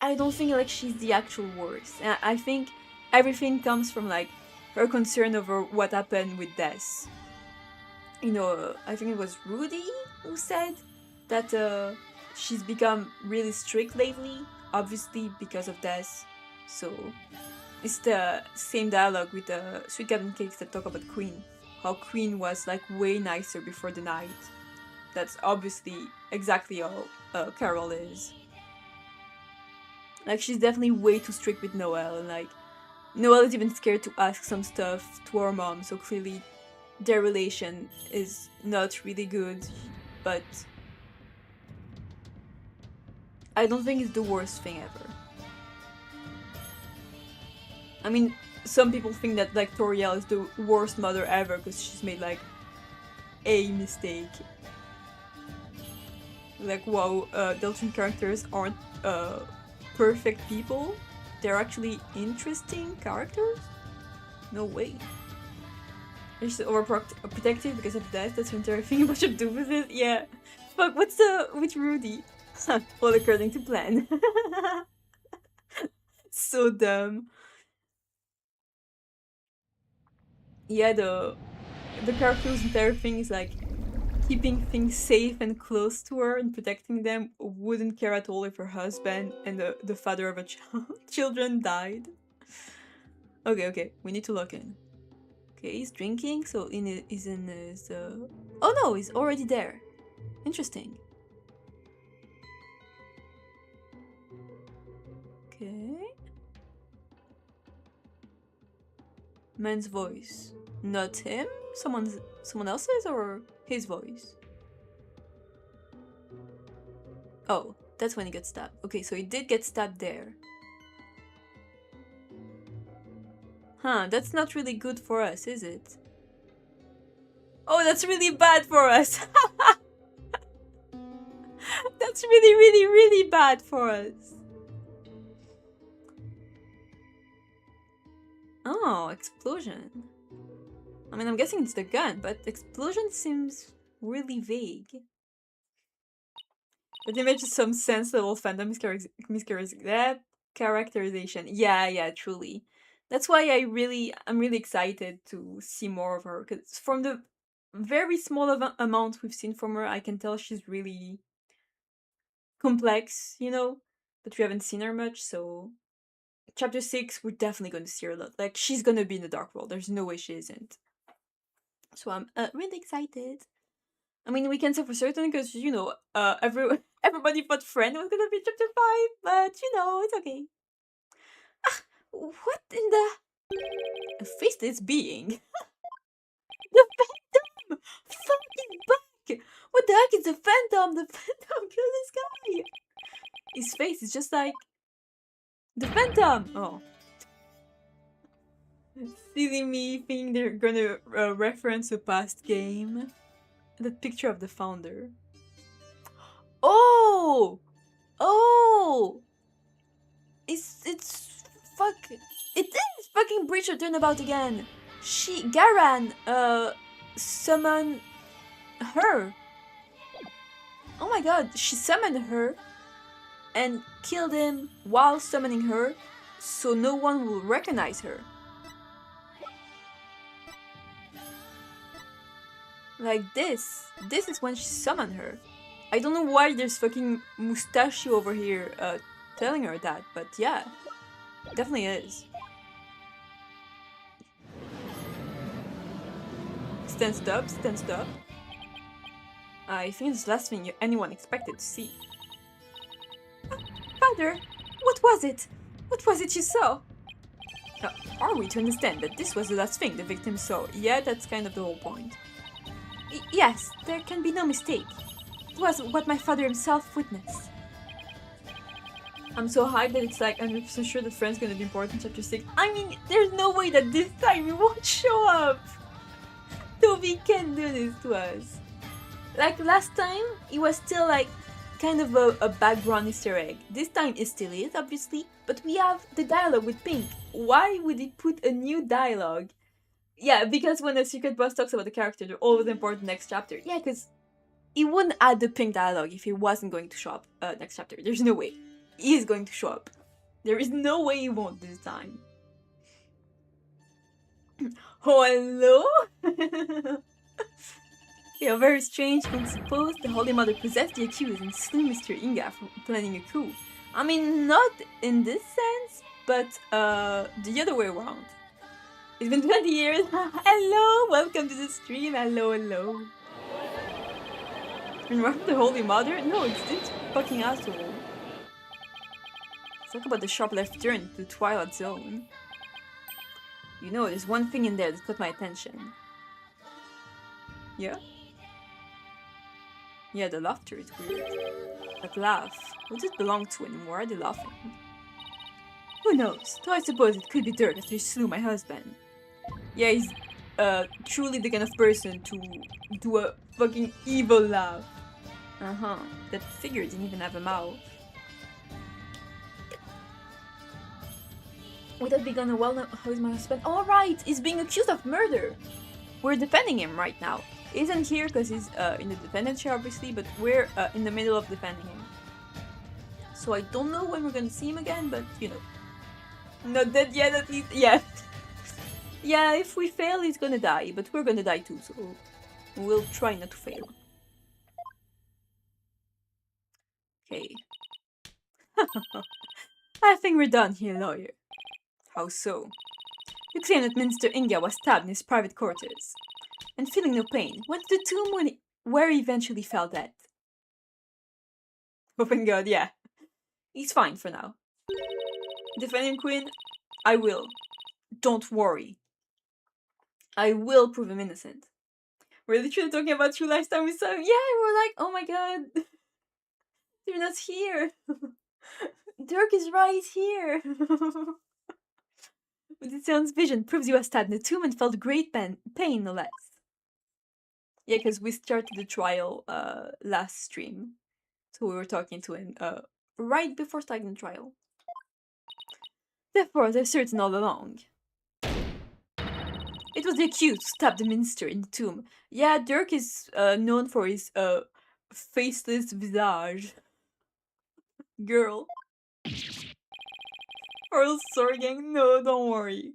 I don't think like she's the actual worst. And I think everything comes from like her concern over what happened with Des. You know, I think it was Rudy who said that she's become really strict lately, obviously because of Des. So it's the same dialogue with the Sweet Captain Cakes that talk about Queen. How Queen was like way nicer before the night. That's obviously exactly how Carol is. Like, she's definitely way too strict with Noelle, and like Noelle is even scared to ask some stuff to her mom, so clearly their relation is not really good, but I don't think it's the worst thing ever. I mean, some people think that like Toriel is the worst mother ever because she's made like a mistake. Like, wow, Deltarune characters aren't perfect people. They're actually interesting characters? No way. They're just overprotective because of death. That's when they're thinking what should do with it. Yeah. Fuck, what's with Rudy? All according to plan. So dumb. Yeah, the character's entire thing is like, keeping things safe and close to her and protecting them, wouldn't care at all if her husband and the father of her children died. Okay, we need to lock in. Okay, he's drinking, so he's in his... Oh no, he's already there. Interesting. Okay. Man's voice. Not him? Someone else's or his voice? Oh, that's when he got stabbed. Okay, so he did get stabbed there. Huh, that's not really good for us, is it? Oh, that's really bad for us! That's really bad for us. Oh, explosion. I mean, I'm guessing it's the gun, but explosion seems really vague. But they made just some sense level fandom characterization. Yeah, truly. That's why I'm really excited to see more of her, because from the very small amount we've seen from her, I can tell she's really complex, you know, but we haven't seen her much, so chapter 6, we're definitely going to see her a lot. Like, she's gonna be in the Dark World. There's no way she isn't. So I'm really excited. I mean, we can say for certain because, you know, everybody but Friend was gonna be chapter 5, but, you know, it's okay. Ah, what in the faceless being? The Phantom! Fucking back! What the heck is the Phantom? The Phantom killed this guy! His face is just like... The Phantom! Oh. Silly me thinking they're gonna reference a past game. The picture of the founder. Oh! Oh! It's fuck. It is fucking Breach of Turnabout again. Garan summoned her. Oh my god, she summoned her and killed him while summoning her, so no one will recognize her. Like this. This is when she summoned her. I don't know why there's fucking Mustachio over here telling her that, but yeah. Definitely is. Stand stop. I think it's the last thing anyone expected to see. Father, what was it? What was it you saw? Are we to understand that this was the last thing the victim saw? Yeah, that's kind of the whole point. Yes, there can be no mistake. It was what my father himself witnessed. I'm so hyped that it's like, I'm so sure that Friend's gonna be important in chapter 6. I mean, there's no way that this time he won't show up! Toby can't do this to us. Like last time, it was still like kind of a background Easter egg. This time it still is, obviously, but we have the dialogue with Pink. Why would it put a new dialogue? Yeah, because when a secret boss talks about the character, they're always important next chapter. Yeah, because he wouldn't add the Pink dialogue if he wasn't going to show up next chapter. There's no way. He is going to show up. There is no way he won't this time. Oh, hello? Yeah, very strange. When suppose the Holy Mother possessed the accused and slew Mr. Inga for planning a coup. I mean, not in this sense, but the other way around. It's been 20 years. Hello, welcome to the stream. Hello. And we're the Holy Mother? No, it's this fucking asshole. Let's talk about the sharp left turn to the Twilight Zone. You know, there's one thing in there that caught my attention. Yeah? Yeah, the laughter is weird. That laugh. What does it belong to and why are they laughing? Who knows? Though I suppose it could be Dirk after he slew my husband. Yeah, he's truly the kind of person to do a fucking evil laugh. That figure didn't even have a mouth. Would that be gonna well know how is my husband? Alright, he's being accused of murder. We're defending him right now. He isn't here because he's in the defendant chair, obviously, but we're in the middle of defending him. So I don't know when we're gonna see him again, but you know. Not dead yet, at least. Yeah. Yeah, if we fail, he's gonna die, but we're gonna die too, so we'll try not to fail. Hey. I think we're done here, lawyer. How so? You claim that Minister Inga was stabbed in his private quarters, and feeling no pain, went to the tomb where he eventually fell dead. Oh thank god, yeah. He's fine for now. Defend him, Queen? I will. Don't worry. I will prove him innocent. We're literally talking about you last time we saw him. Yeah, we're like, oh my god. They're not here. Dirk is right here. Odyssean's vision proves he was stabbed in the tomb and felt great pain, no less. Yeah, because we started the trial last stream. So we were talking to him right before starting the trial. Therefore, they're certain all along. It was the accused who stabbed the minister in the tomb. Yeah, Dirk is known for his faceless visage. Girl. Earl Sorgang, no, don't worry.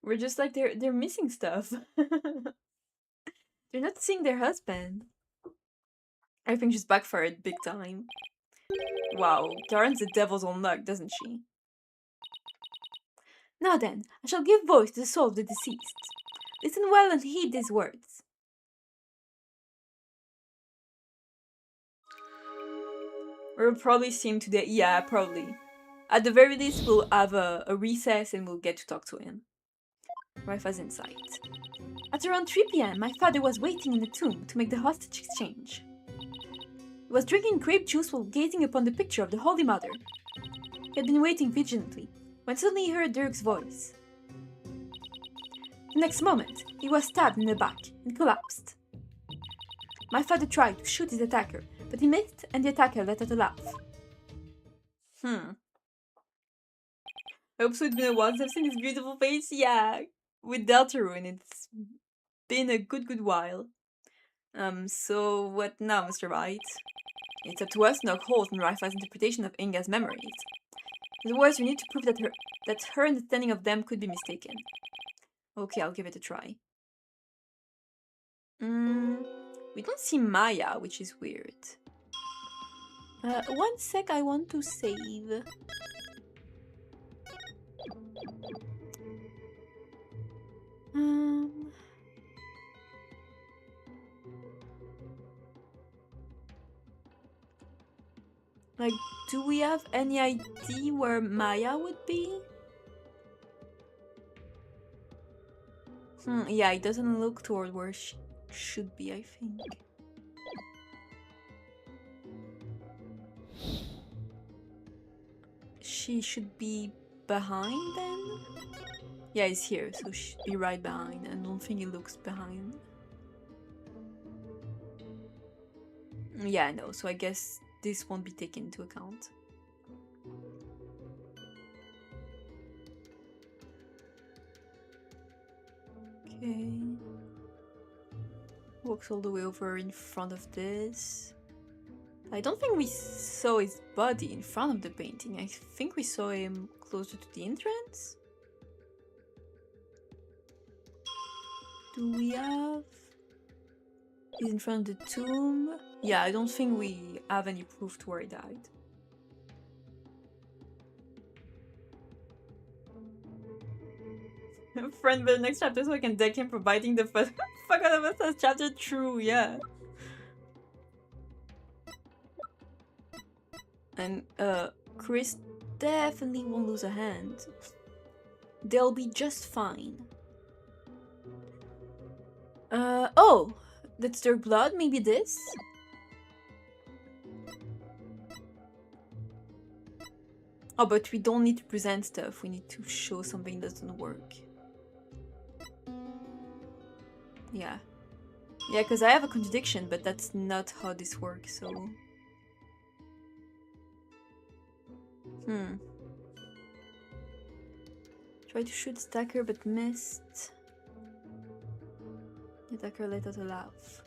We're just like, they're missing stuff. They're not seeing their husband. I think she's backfired big time. Wow, Garen's the devil's own luck, doesn't she? Now then, I shall give voice to the soul of the deceased. Listen well and heed these words. We'll probably see him today. Yeah, probably. At the very least, we'll have a recess and we'll get to talk to him. Raifa's in sight. At around 3 p.m., my father was waiting in the tomb to make the hostage exchange. He was drinking grape juice while gazing upon the picture of the Holy Mother. He had been waiting vigilantly, when suddenly he heard Dirk's voice. The next moment, he was stabbed in the back and collapsed. My father tried to shoot his attacker, but he missed and the attacker let out a laugh. I hope so. It's been a while since I've seen his beautiful face. Yeah, with Deltarune, it's been a good while. So what now, Mr. Wright? It's up to us to knock holes in Raifa's interpretation of Inga's memories. Otherwise, we need to prove that her understanding of them could be mistaken. Okay, I'll give it a try. We don't see Maya, which is weird. One sec, I want to save. Like, do we have any idea where Maya would be? Yeah, it doesn't look toward where she should be, I think. She should be behind then? Yeah, he's here, so she should be right behind. I don't think he looks behind. Yeah, I know, so I guess this won't be taken into account. Okay. Walks all the way over in front of this. I don't think we saw his body in front of the painting. I think we saw him closer to the entrance. Do we have... He's in front of the tomb. Yeah, I don't think we have any proof to where he died. Friend by the next chapter so I can deck him providing the fuck out of us as chapter true, yeah. And Chris definitely won't lose a hand. They'll be just fine. Oh! That's their blood? Maybe this? Oh, but we don't need to present stuff. We need to show something that doesn't work. Yeah. Yeah, because I have a contradiction, but that's not how this works, so... Tried to shoot Stacker, but missed. The attacker let out a laugh.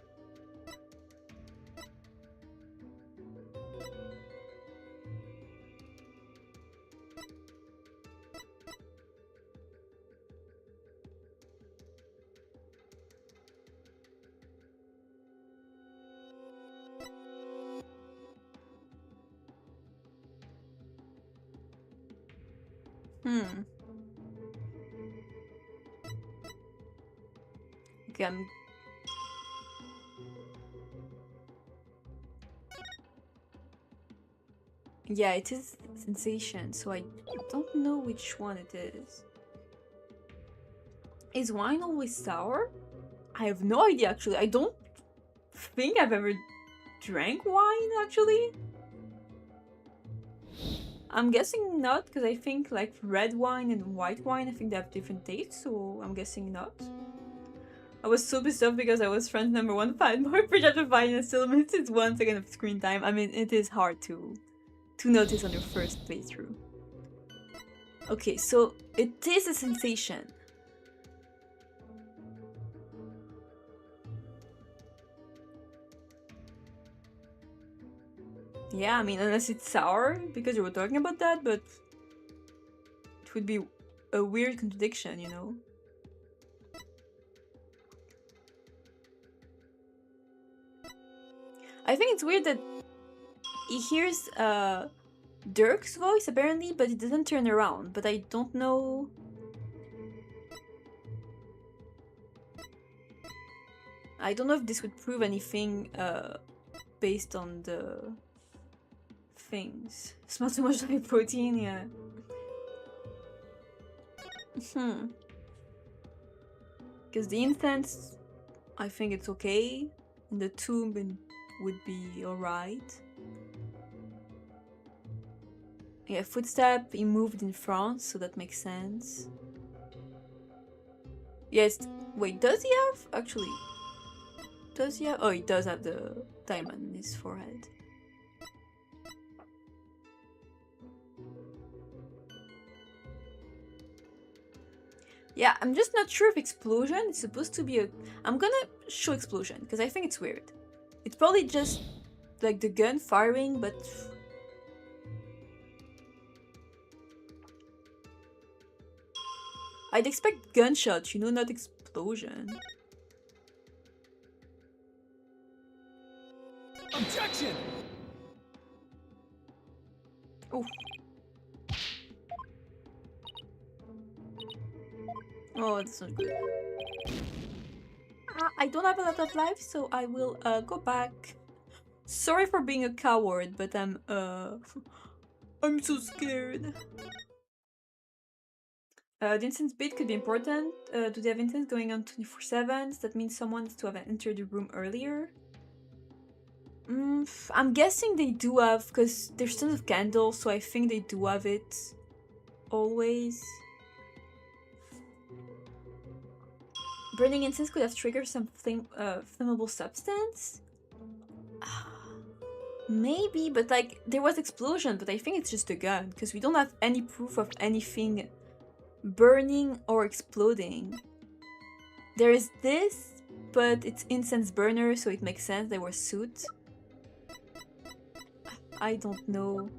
Hmm. Okay, yeah, it is sensation, so I don't know which one it is. Is wine always sour? I have no idea, actually. I don't think I've ever drank wine, actually. I'm guessing not, because I think like red wine and white wine, I think they have different tastes, so I'm guessing not. I was so pissed off because I was friend number 1 more projected fine and still missed it 1 second of screen time. I mean, it is hard to notice on your first playthrough. Okay, so it is a sensation. Yeah, I mean, unless it's sour, because you were talking about that, but it would be a weird contradiction, you know? I think it's weird that he hears Dirk's voice, apparently, but it doesn't turn around, but I don't know... I don't know if this would prove anything based on the things. Smells too much like protein, yeah. Because the incense, I think it's okay. And the tomb would be alright. Yeah, footstep, he moved in France, so that makes sense. Yes, wait, does he have? Actually, does he have? Oh, he does have the diamond in his forehead. Yeah, I'm just not sure if explosion is supposed to be a... I'm gonna show explosion, because I think it's weird. It's probably just, like, the gun firing, but... I'd expect gunshots, you know, not explosion. Objection! Oh. Oh, that's not good. I don't have a lot of life, so I will go back. Sorry for being a coward, but I'm so scared. The instance bit could be important. Do they have instance going on 24/7? That means someone has to have entered the room earlier. I'm guessing they do have, because there's tons of candles, so I think they do have it always. Burning incense could have triggered some flammable substance? Maybe, but like, there was explosion, but I think it's just a gun, because we don't have any proof of anything burning or exploding. There is this, but it's incense burner, so it makes sense. They were soot. I don't know.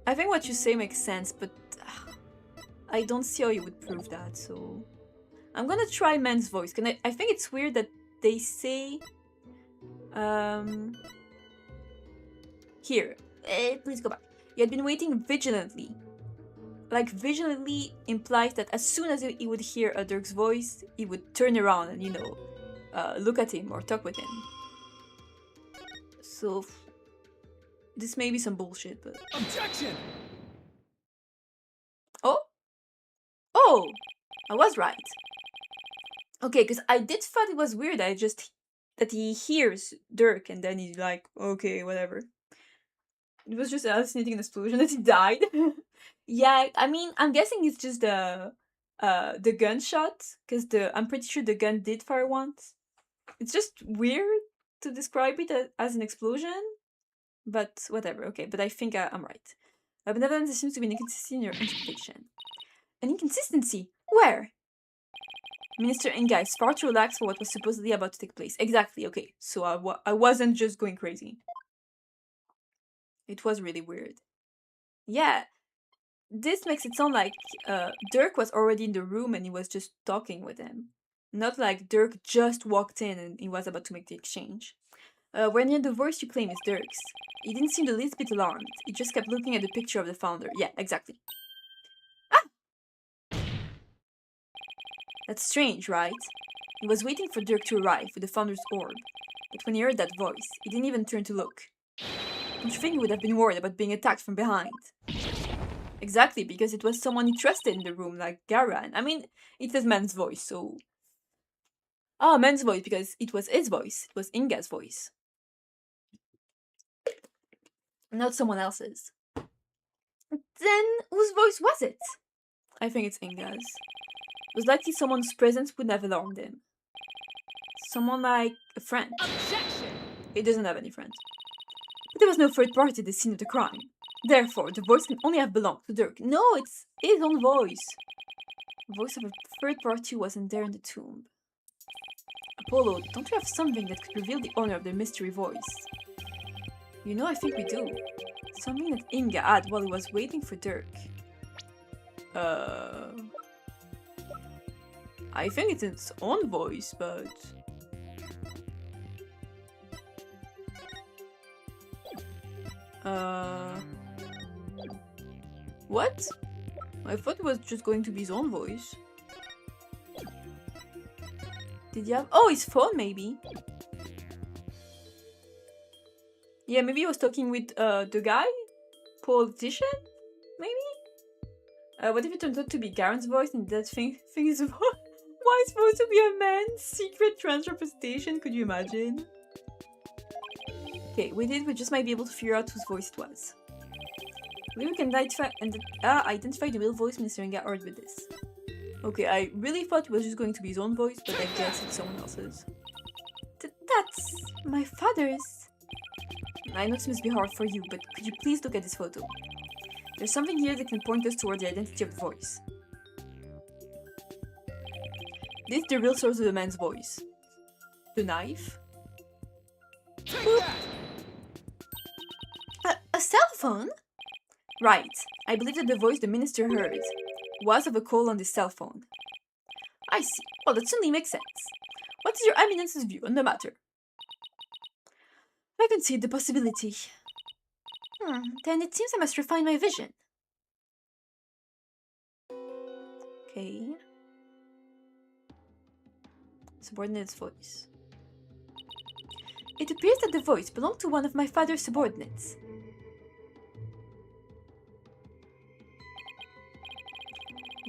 I think what you say makes sense, but I don't see how you would prove that, so... I'm gonna try man's voice. I think it's weird that they say... Here. Please go back. You had been waiting vigilantly. Like, vigilantly implies that as soon as he would hear a Dirk's voice, he would turn around and, you know, look at him or talk with him. So... This may be some bullshit, but... Objection! Oh? Oh! I was right. Okay, because I did thought it was weird. That he hears Dirk and then he's like, okay, whatever. It was just a hallucinating explosion that he died. Yeah, I mean, I'm guessing it's just the gunshot, because I'm pretty sure the gun did fire once. It's just weird to describe it as an explosion, but whatever. Okay, but I think I'm right. Benevolence seems to be an inconsistency in your interpretation. An inconsistency? Where? Minister Inga is far too relaxed for what was supposedly about to take place. Exactly, okay. So I wasn't just going crazy. It was really weird. Yeah. This makes it sound like Dirk was already in the room and he was just talking with him. Not like Dirk just walked in and he was about to make the exchange. When the voice you claim is Dirk's, he didn't seem the least bit alarmed. He just kept looking at the picture of the founder. Yeah, exactly. That's strange, right? He was waiting for Dirk to arrive with the Founder's Orb, but when he heard that voice, he didn't even turn to look. Don't you think he would have been worried about being attacked from behind? Exactly, because it was someone he trusted in the room, like Garan. I mean, it was man's voice, so... Ah, man's voice, because it was his voice. It was Inga's voice. Not someone else's. Then, whose voice was it? I think it's Inga's. It was likely someone's presence would have alarmed him. Someone like a friend. Objection! He doesn't have any friends. But there was no third party at the scene of the crime. Therefore, the voice can only have belonged to Dirk. No, it's his own voice. The voice of a third party wasn't there in the tomb. Apollo, don't you have something that could reveal the owner of the mystery voice? You know, I think we do. Something that Inga had while he was waiting for Dirk. I think it's its own voice, but... What? I thought it was just going to be his own voice. Did he have... Oh, his phone, maybe. Yeah, maybe he was talking with the guy? Politician? Maybe? What if it turns out to be Garen's voice and that thing is... Why is supposed to be a man's secret transrepresentation? Could you imagine? Okay, with it, we just might be able to figure out whose voice it was. Maybe we can identify the real voice Mr. Inga heard with this. Okay, I really thought it was just going to be his own voice, but I guess it's someone else's. That's my father's. I know this must be hard for you, but could you please look at this photo? There's something here that can point us toward the identity of the voice. This is the real source of the man's voice. The knife? A cell phone? Right. I believe that the voice the minister heard was of a call on the cell phone. I see. Well, that certainly makes sense. What is your eminence's view on the matter? I concede the possibility. Then it seems I must refine my vision. Okay. Subordinate's voice. It appears that the voice belonged to one of my father's subordinates.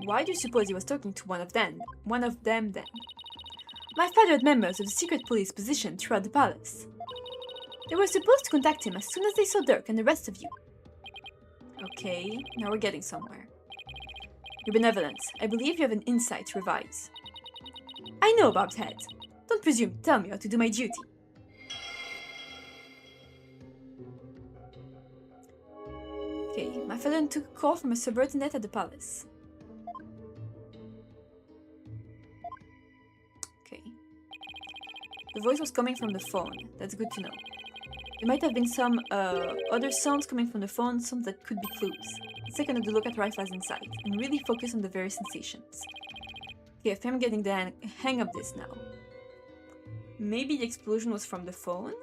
Why do you suppose he was talking to one of them then? My father had members of the secret police positioned throughout the palace. They were supposed to contact him as soon as they saw Dirk and the rest of you. Okay, now we're getting somewhere. Your benevolence, I believe you have an insight to revise. I know, Bob's head. Don't presume to tell me how to do my duty. Okay, my father took a call from a subordinate at the palace. Okay. The voice was coming from the phone. That's good to know. There might have been some other sounds coming from the phone, some that could be clues. Let's take another look at Rifle's inside and really focus on the various sensations. Okay, if I'm getting the hang of this now. Maybe the explosion was from the phone?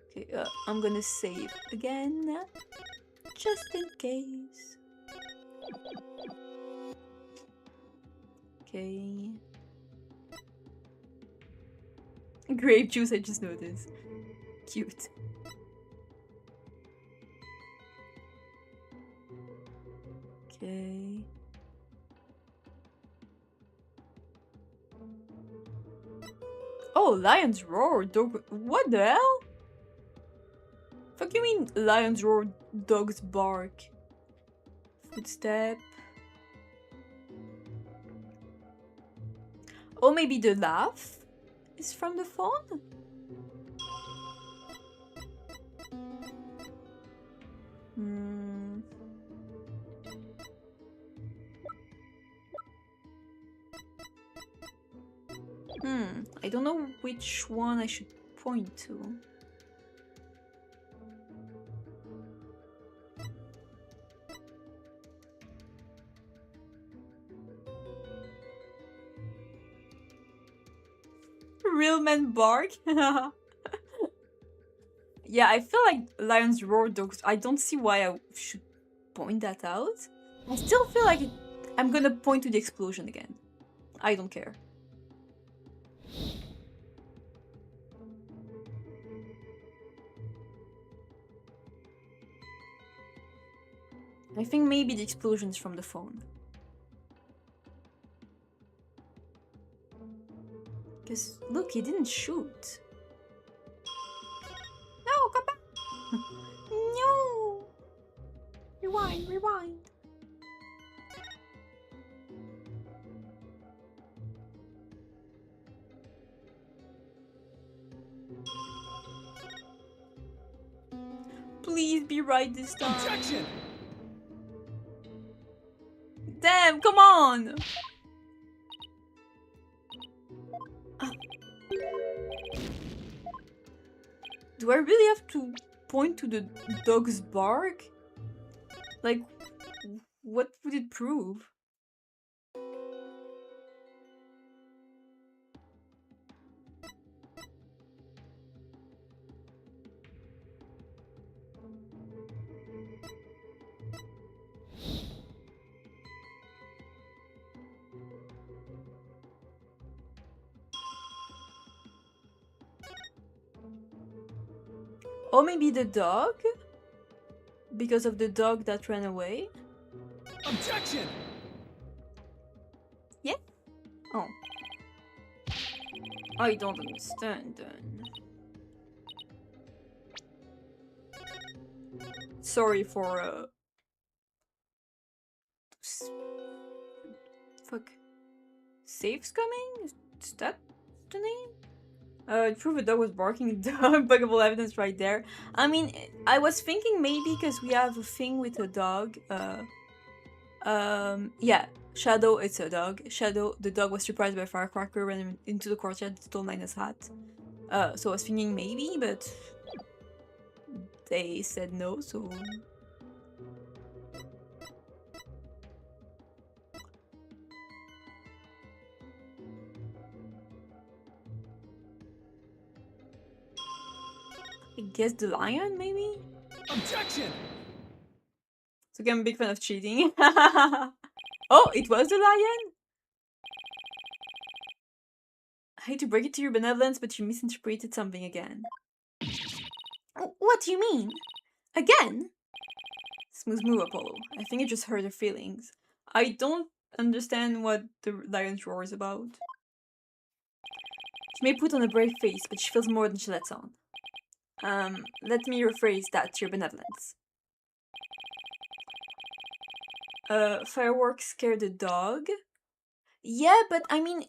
Okay, I'm gonna save again, just in case. Okay. Grape juice, I just noticed. Cute. Okay. Oh, lion's roar, dog. What the hell? Fuck you mean lion's roar, dog's bark? Footstep. Oh, maybe the laugh is from the phone? I don't know which one I should point to. Real men bark? Yeah, I feel like lions roar dogs. I don't see why I should point that out. I still feel like I'm gonna point to the explosion again. I don't care. I think maybe the explosion is from the phone. Because, look, he didn't shoot. No, come back! No! Rewind, rewind. Please be right this time. Objection! Damn, come on! Do I really have to point to the dog's bark? Like, what would it prove? Or maybe the dog? Because of the dog that ran away? Objection! Yeah? Oh. I don't understand then. Sorry for fuck. Safe's coming? Is that the name? Prove a dog was barking. Unbuggable evidence right there. I mean, I was thinking maybe because we have a thing with a dog. Yeah. Shadow, it's a dog. Shadow, the dog was surprised by a firecracker, ran into the courtyard, stole Nina's hat. So I was thinking maybe, but they said no, so... I guess the lion, maybe? Objection! So I'm a big fan of cheating. Oh, it was the lion? I hate to break it to your benevolence, but you misinterpreted something again. What do you mean? Again? Smooth move, Apollo. I think it just hurt her feelings. I don't understand what the lion's roar is about. She may put on a brave face, but she feels more than she lets on. Let me rephrase that to your benevolence. Fireworks scare the dog? Yeah, but I mean,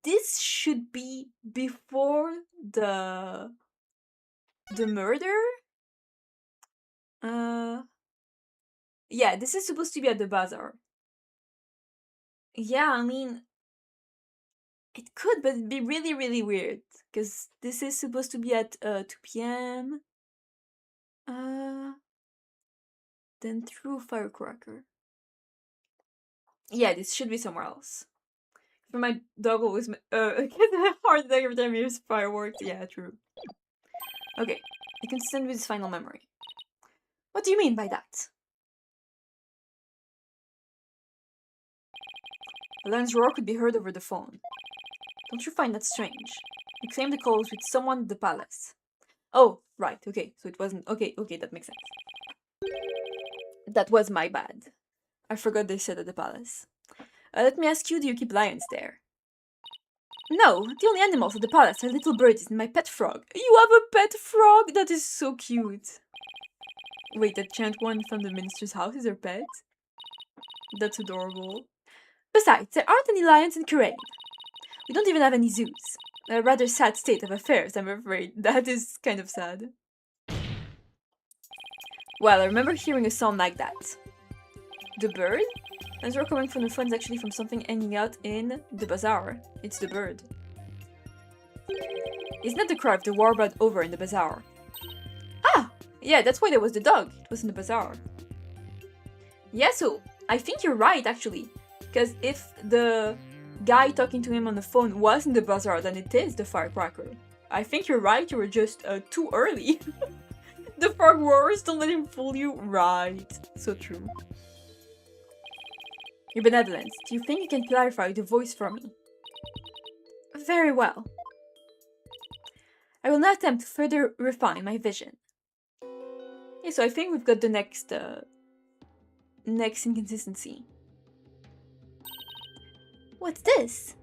this should be before the murder? Yeah, this is supposed to be at the bazaar. Yeah, I mean, it could, but it'd be really, really weird. Because this is supposed to be at 2 p.m. Then through firecracker. Yeah, this should be somewhere else. For my dog always get a heart attack every time he hears fireworks. Yeah, true. Okay, I can stand with his final memory. What do you mean by that? The lion's roar could be heard over the phone. Don't you find that strange? You claim the call was with someone at the palace. Oh, right, okay, so it wasn't... Okay, that makes sense. That was my bad. I forgot they said at the palace. Let me ask you, do you keep lions there? No, the only animals at the palace are little birdies and my pet frog. You have a pet frog? That is so cute. Wait, that giant one from the minister's house is her pet? That's adorable. Besides, there aren't any lions in Garan. We don't even have any zoos. A rather sad state of affairs, I'm afraid. That is kind of sad. Well, I remember hearing a sound like that. The bird? As we're coming from the front, actually from something hanging out in the bazaar. It's the bird. Isn't that the cry of the war brought over in the bazaar? Ah! Yeah, that's why there was the dog. It was in the bazaar. Yeah, so I think you're right, actually. Because if the guy talking to him on the phone was in the bazaar, then it is the firecracker. I think you're right, you were just too early. The frog roars, don't let him fool you. Right. So true. Your Benevolence, do you think you can clarify the voice for me? Very well. I will now attempt to further refine my vision. Yeah, so I think we've got the next inconsistency. What's this?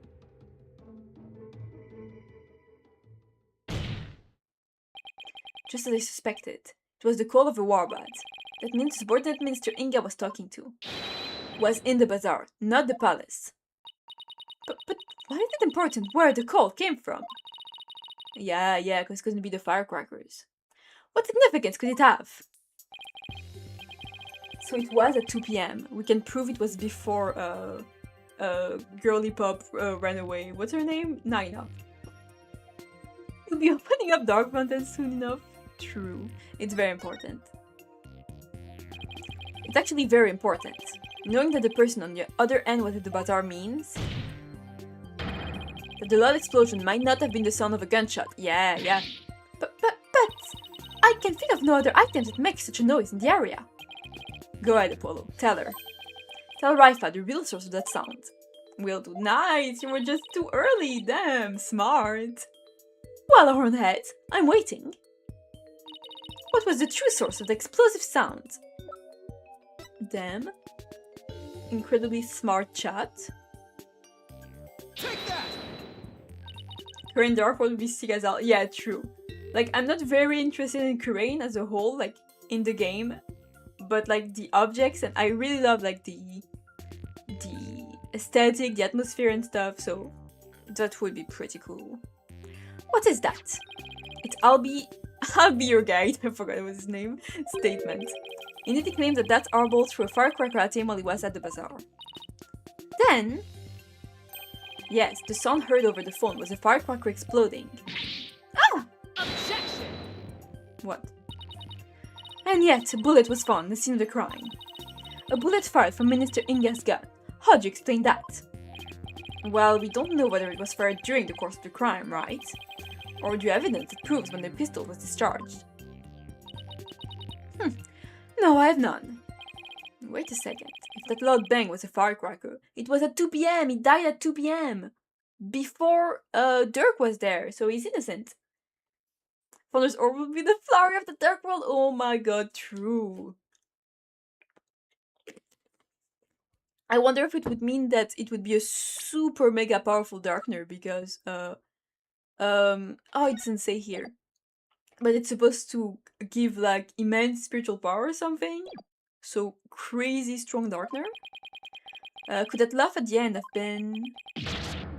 Just as I suspected, it was the call of a warband. That means the subordinate Minister Inga was talking to was in the bazaar, not the palace. But why is it important where the call came from? Yeah, because it's going to be the firecrackers. What significance could it have? So it was at 2 p.m. We can prove it was before Girly Pop ran away. What's her name? Naina. You'll be opening up Dark Mountain soon enough. True. It's very important. It's actually very important. Knowing that the person on the other end was at the bazaar means that the loud explosion might not have been the sound of a gunshot. Yeah. But I can think of no other items that make such a noise in the area. Go ahead, Apollo. Tell her. Tell Raifa the real source of that sound. Will do. Nice! You were just too early. Damn, smart. Well, Hornhead, I'm waiting. What was the true source of the explosive sound? Damn. Incredibly smart chat. Take that! Her in Dark World would be sick as hell. Yeah, true. Like, I'm not very interested in Kurain as a whole, like, in the game. But, like, the objects, and I really love, like, the aesthetic, the atmosphere and stuff, so that would be pretty cool. What is that? It's I'll be your guide, I forgot what was his name, statement. Initi claims that that's Arbol threw a firecracker at him while he was at the bazaar. Then, yes, the sound heard over the phone was a firecracker exploding. Ah! Objection! What? And yet, a bullet was found in the scene of the crime. A bullet fired from Minister Inga's gun. How do you explain that? Well, we don't know whether it was fired during the course of the crime, right? Or do you have evidence that proves when the pistol was discharged? No, I have none. Wait a second. If that loud bang was a firecracker, it was at 2 p.m. He died at 2 p.m. Before Dirk was there, so he's innocent. Thunder's orb will be the flower of the Dark World. Oh my god, true. I wonder if it would mean that it would be a super mega powerful Darkner because oh, it doesn't say here. But it's supposed to give like immense spiritual power or something. So crazy strong Darkner. Could that laugh at the end have been...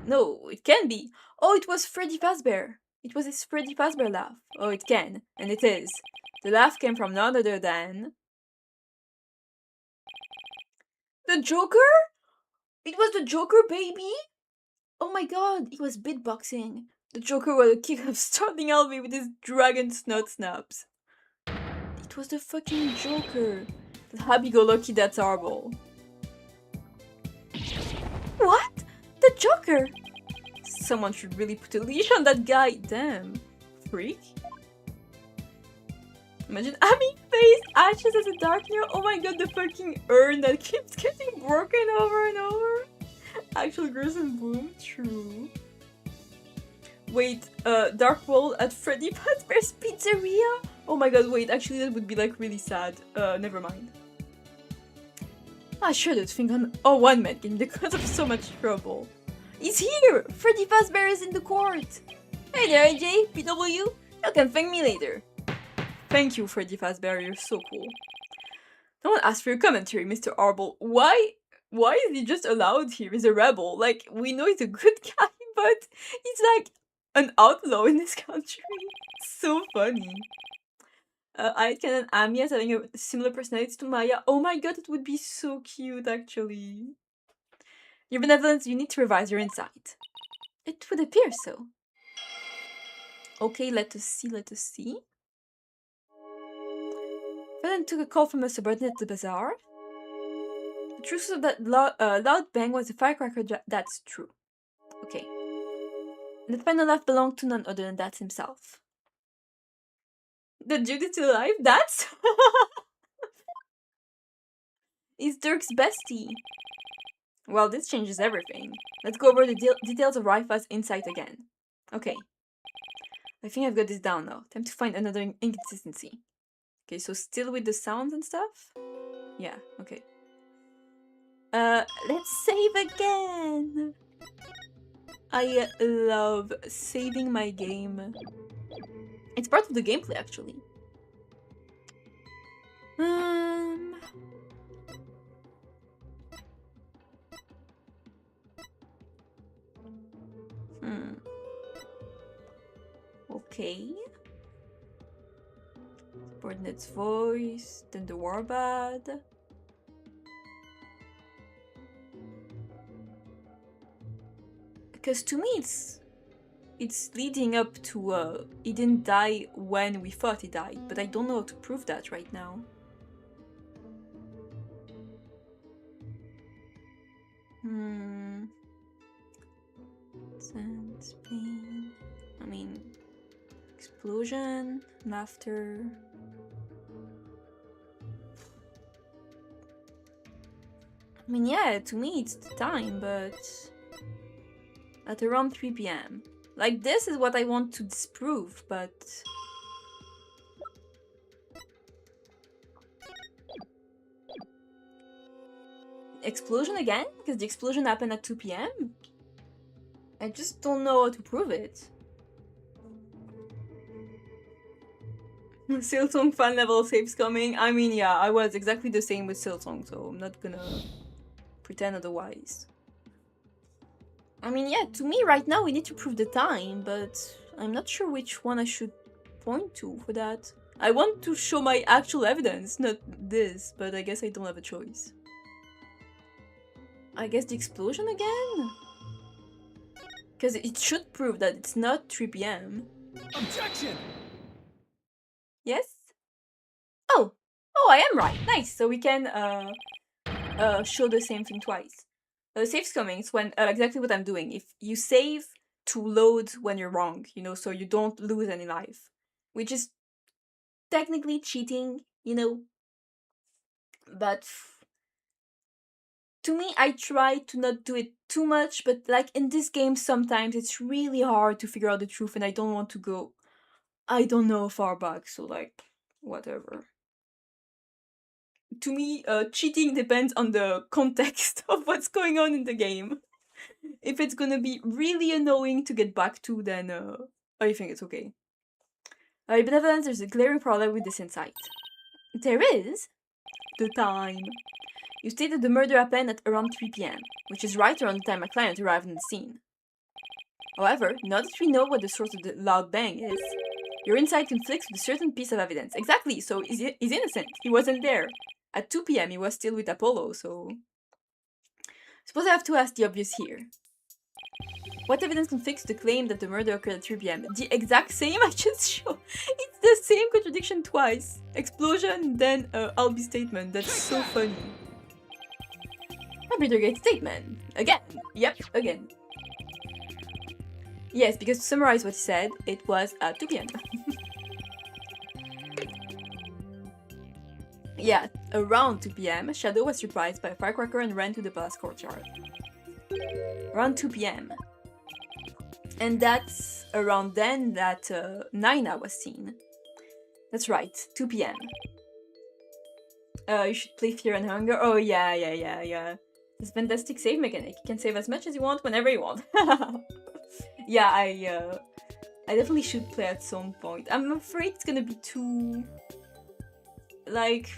No, it can be. Oh, it was Freddy Fazbear. It was his Freddy Fazbear laugh. Oh, it can. And it is. The laugh came from none other than... The Joker? It was the Joker, baby? Oh my god, he was beatboxing. The Joker was a kick of starting Alvy with his dragon snot snaps. It was the fucking Joker. The happy-go-lucky that's Arbol. What? The Joker? Someone should really put a leash on that guy. Damn. Freak. Imagine Amy face ashes as a Darkner. Oh my god, the fucking urn that keeps getting broken over and over. Actual gruesome boom. True. Wait, Dark World at Freddy Fazbear's Pizzeria? Oh my god, wait, actually that would be like really sad. Never mind. I shouldn't think on one man game because of so much trouble. He's here! Freddy Fazbear is in the court! Hey there, AJ, PW, you can thank me later. Thank you, Freddy Fazbear, you're so cool. No one asked for your commentary, Mr. Arbol. Why is he just allowed here? He's a rebel. Like, we know he's a good guy, but he's like an outlaw in this country. It's so funny. Aitken and Ami as having a similar personality to Maya. Oh my god, it would be so cute, actually. Your Benevolence, you need to revise your insight. It would appear so. Okay, let us see. Felon took a call from a subordinate at the bazaar. The truth of that loud bang was a firecracker, that's true. Okay. And the final laugh belonged to none other than that himself. The Judy to life? That's... He's Dirk's bestie. Well, this changes everything. Let's go over the details of Raifa's insight again. Okay. I think I've got this down now. Time to find another inconsistency. Okay, so still with the sounds and stuff? Yeah, okay. Let's save again! I love saving my game. It's part of the gameplay, actually. Okay. Subordinate's voice, then the warbad. Because to me it's leading up to he didn't die when we thought he died, but I don't know how to prove that right now. Sense, pain. I mean, explosion, laughter. I mean, yeah, to me it's the time, but at around 3 p.m. Like, this is what I want to disprove, but... Explosion again? Because the explosion happened at 2 p.m.? I just don't know how to prove it. Silsong fan level saves coming. I mean, yeah, I was exactly the same with Silsong, so I'm not gonna pretend otherwise. I mean, yeah, to me right now we need to prove the time, but I'm not sure which one I should point to for that. I want to show my actual evidence, not this, but I guess I don't have a choice. I guess the explosion again? Because it should prove that it's not 3 p.m. Objection! Yes? Oh! Oh, I am right! Nice! So we can show the same thing twice. Saves coming is when, exactly what I'm doing. If you save to load when you're wrong, you know, so you don't lose any life. Which is technically cheating, you know. But to me, I try to not do it too much, but like in this game, sometimes it's really hard to figure out the truth and I don't want to go, I don't know, far back, so like, whatever. To me, cheating depends on the context of what's going on in the game. If it's gonna be really annoying to get back to, then I think it's okay. Benevolence, there's a glaring problem with this insight. There is? The time. You stated the murder happened at around 3 p.m., which is right around the time my client arrived on the scene. However, now that we know what the source of the loud bang is, your insight conflicts with a certain piece of evidence. Exactly, so he's innocent. He wasn't there. At 2 p.m. he was still with Apollo, so... Suppose I have to ask the obvious here. What evidence conflicts the claim that the murder occurred at 3 p.m.? The exact same I just showed. It's the same contradiction twice. Explosion, then Albie statement. That's so funny. Computer gate statement. Again. Yep, again. Yes, because to summarize what he said, it was at 2 p.m. Yeah, around 2 p.m., Shadow was surprised by a firecracker and ran to the palace courtyard. Around 2 p.m. And that's around then that Naina was seen. That's right, 2 p.m. You should play Fear and Hunger. Oh, yeah. This fantastic save mechanic. You can save as much as you want whenever you want. Yeah, I definitely should play at some point. I'm afraid it's gonna be too... like...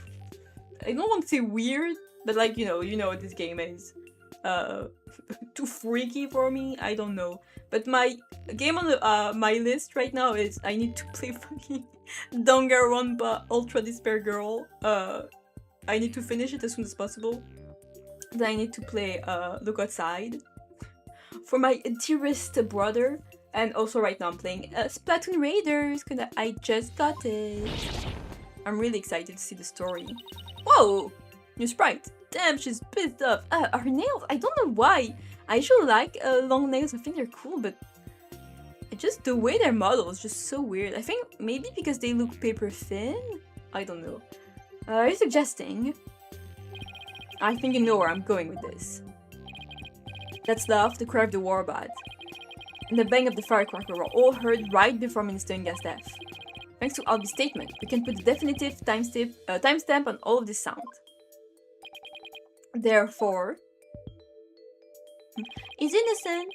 I don't want to say weird, but like, you know what this game is. Too freaky for me? I don't know. But my game on the, my list right now is I need to play fucking Danganronpa Ultra Despair Girl. I need to finish it as soon as possible. Then I need to play Look Outside for my dearest brother. And also right now I'm playing Splatoon Raiders because I just got it. I'm really excited to see the story. Whoa! New sprite. Damn, she's pissed off. Her nails, I don't know why. I usually like long nails, I think they're cool, but just the way they're modeled is just so weird. I think maybe because they look paper thin? I don't know. Are you suggesting? I think you know where I'm going with this. That's love, the cry of the warbird, and the bang of the firecracker were all heard right before Minister Inga's death. Thanks to Albie's statement, we can put the definitive timestamp on all of this sound. Therefore, is innocent.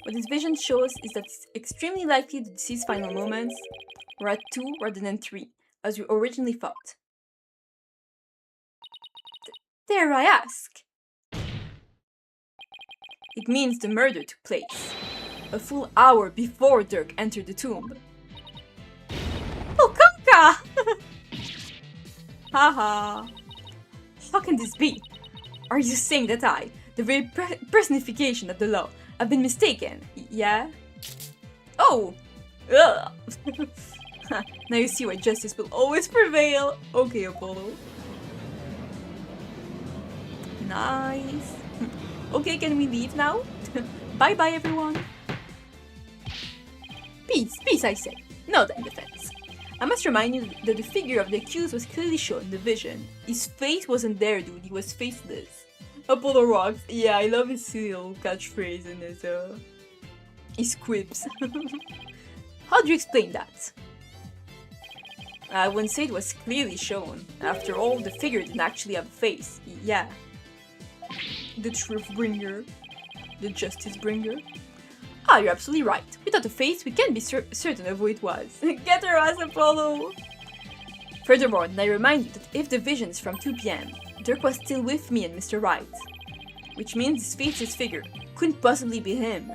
What this vision shows is that it's extremely likely the deceased's final moments were at 2 rather than 3, as we originally thought. Dare I ask? It means the murder took place a full hour before Dirk entered the tomb. Oh, Kanka! Haha. How can this be? Are you saying that I, the very personification of the law, have been mistaken? Yeah? Oh! Ugh. Now you see why justice will always prevail. Okay, Apollo. Nice. Okay, can we leave now? Bye-bye, everyone. Peace, peace, I say. No time defense. I must remind you that the figure of the accused was clearly shown in the vision. His face wasn't there, dude. He was faceless. Apollo rocks. Yeah, I love his little catchphrase and his quips. How do you explain that? I wouldn't say it was clearly shown. After all, the figure didn't actually have a face. Yeah. The truth bringer. The justice bringer. Ah, you're absolutely right. Without a face, we can't be certain of who it was. Get her ass, Apollo! Furthermore, I remind you that if the vision is from 2 PM, Dirk was still with me and Mr. Wright. Which means this faceless figure couldn't possibly be him.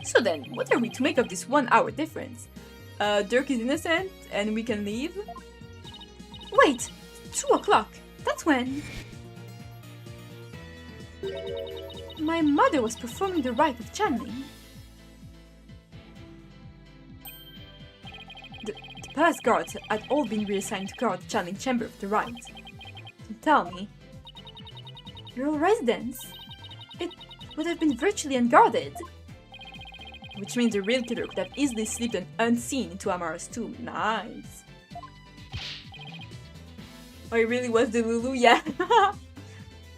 So then, what are we to make of this 1 hour difference? Dirk is innocent and we can leave? Wait! 2 o'clock! That's when... My mother was performing the rite of channeling. The palace guards had all been reassigned to guard the channeling chamber of the rite. So tell me, your residence? It would have been virtually unguarded. Which means the real killer could have easily slipped unseen into Amara's tomb. Nice. Oh, it really was the Lulu? Yeah.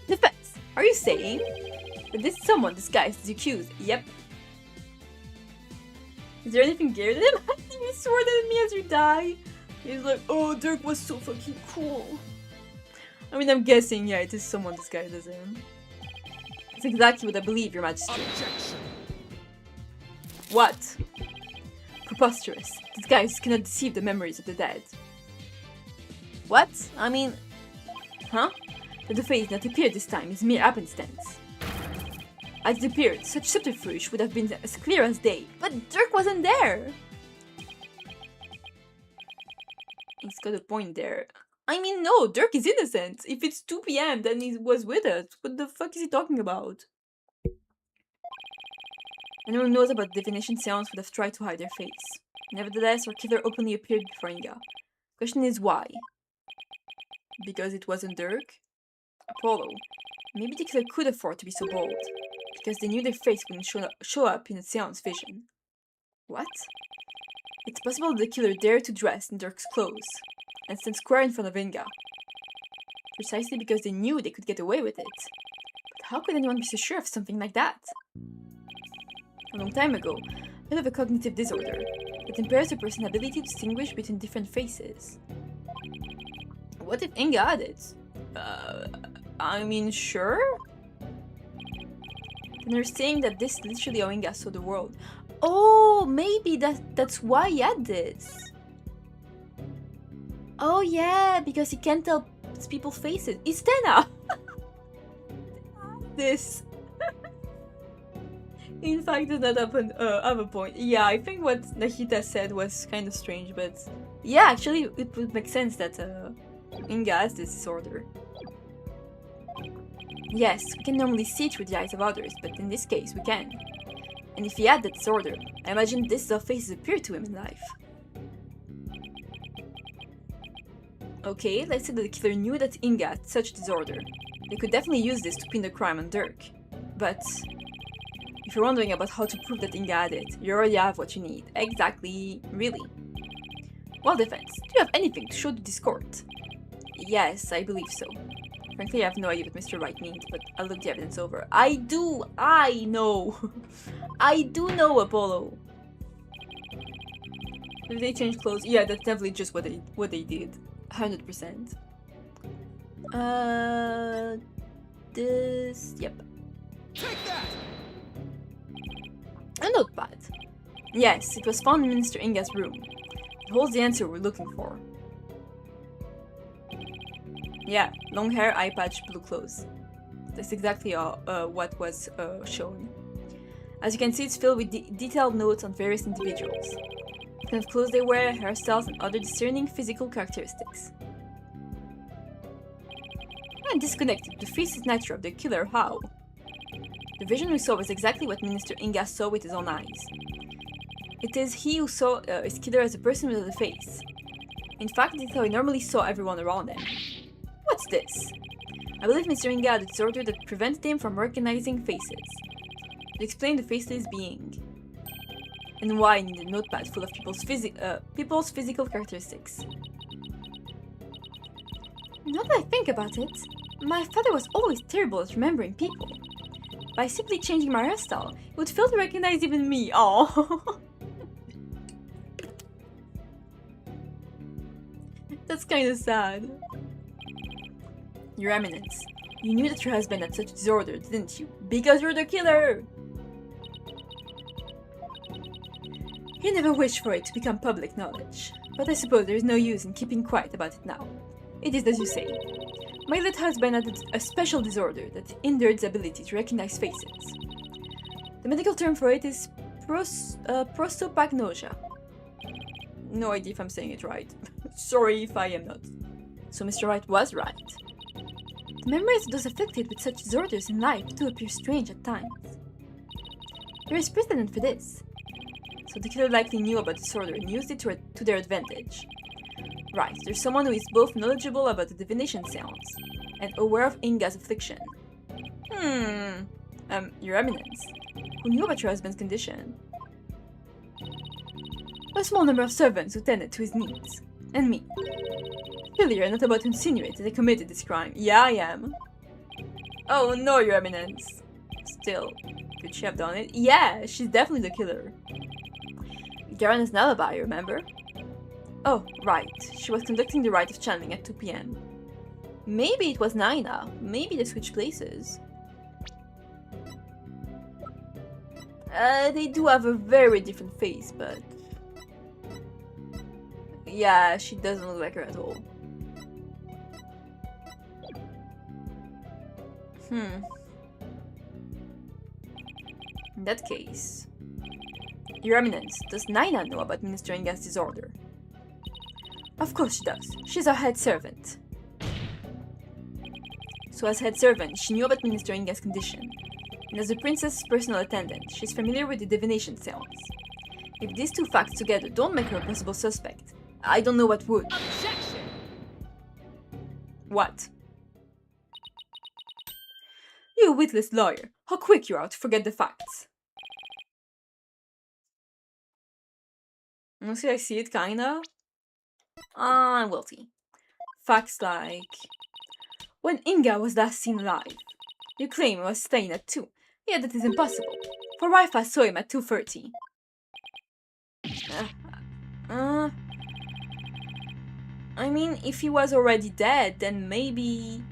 Defense, are you saying that this someone disguised as the accused? Yep. Is there anything gayer than him? I think he swore at me as you die. He's like, oh, Dirk was so fucking cool. I mean, I'm guessing, yeah, it is someone disguised as him. That's exactly what I believe, Your Majesty. Objection. What? Preposterous. These guys cannot deceive the memories of the dead. What? I mean... Huh? That the face not appeared this time is mere happenstance. As it appeared, such subterfuge would have been as clear as day, but Dirk wasn't there! He's got a point there. I mean, no, Dirk is innocent! If it's 2 PM, then he was with us. What the fuck is he talking about? Anyone who knows about divination seance would have tried to hide their face. Nevertheless, our killer openly appeared before Inga. Question is why? Because it wasn't Dirk? Apollo. Maybe the killer could afford to be so bold. Because they knew their face wouldn't show up in the seance vision. What? It's possible the killer dared to dress in Dirk's clothes and stand square in front of Inga. Precisely because they knew they could get away with it. But how could anyone be so sure of something like that? A long time ago, I heard of a cognitive disorder that impairs a person's ability to distinguish between different faces. What if Inga had it? I mean, sure? And they're saying that this is literally how Inga saw the world. Oh, maybe that's why he had this. Oh yeah, because he can't tell people's faces. It's Tena! This. In fact, does not happen. Have a point. Yeah, I think what Nahita said was kind of strange, but yeah, actually, it would make sense that Inga has this disorder. Yes, we can normally see through the eyes of others, but in this case, we can. And if he had that disorder, I imagine this is how faces appear to him in life. Okay, let's say that the killer knew that Inga had such disorder. They could definitely use this to pin the crime on Dirk. But if you're wondering about how to prove that Inga had it, you already have what you need. Exactly. Really. Well, defense, do you have anything to show to this court? Yes, I believe so. Frankly, I have no idea what Mr. Right means, but I'll look the evidence over. I know! I do know, Apollo! Did they change clothes? Yeah, that's definitely just what they did. 100%. This... Yep. Take that! A notepad. Yes, it was found in Minister Inga's room. It holds the answer we're looking for. Yeah, long hair, eye patch, blue clothes. That's exactly what was shown. As you can see, it's filled with detailed notes on various individuals. The kind of clothes they wear, hairstyles, and other discerning physical characteristics. And disconnected, the face is natural of the killer, how? The vision we saw was exactly what Minister Inga saw with his own eyes. It is he who saw his killer as a person with a face. In fact, it's how he normally saw everyone around him. What's this? I believe Mr. Inga had a disorder that prevented him from recognizing faces. To explain the faceless being. And why I need a notepad full of people's physical characteristics. Now that I think about it, my father was always terrible at remembering people. By simply changing my hairstyle, he would fail to recognize even me. Aww. That's kinda sad. Your Eminence, you knew that your husband had such a disorder, didn't you? Because you're the killer! He never wished for it to become public knowledge, but I suppose there is no use in keeping quiet about it now. It is as you say. My late husband had a special disorder that hindered his ability to recognize faces. The medical term for it is prosopagnosia. No idea if I'm saying it right. Sorry if I am not. So Mr. Wright was right. The memories of those afflicted with such disorders in life do appear strange at times. There is precedent for this. So the killer likely knew about the disorder and used it to their advantage. Right, there's someone who is both knowledgeable about the divination seance and aware of Inga's affliction. Your Eminence, who knew about your husband's condition? A small number of servants who tended to his needs. And me. Clearly you're not about to insinuate that I committed this crime. Yeah, I am. Oh no, Your Eminence. Still, could she have done it? Yeah, she's definitely the killer. Garan has an alibi, remember? Oh, right. She was conducting the rite of channeling at 2 p.m. Maybe it was Naina. Maybe they switched places. They do have a very different face, but... yeah, she doesn't look like her at all. In that case... Your Eminence, does Naina know about Minister Inga's disorder? Of course she does. She's our head servant. So as head servant, she knew about Minister Inga's condition. And as the princess's personal attendant, she's familiar with the divination seance. If these two facts together don't make her a possible suspect, I don't know what would. Objection! What? You witless lawyer, how quick you are to forget the facts. Honestly, I see it kinda. I'm guilty. Facts like... when Inga was last seen alive, you claim he was staying at 2. Yet that is impossible, for Raifa saw him at 2:30. I mean, if he was already dead, then maybe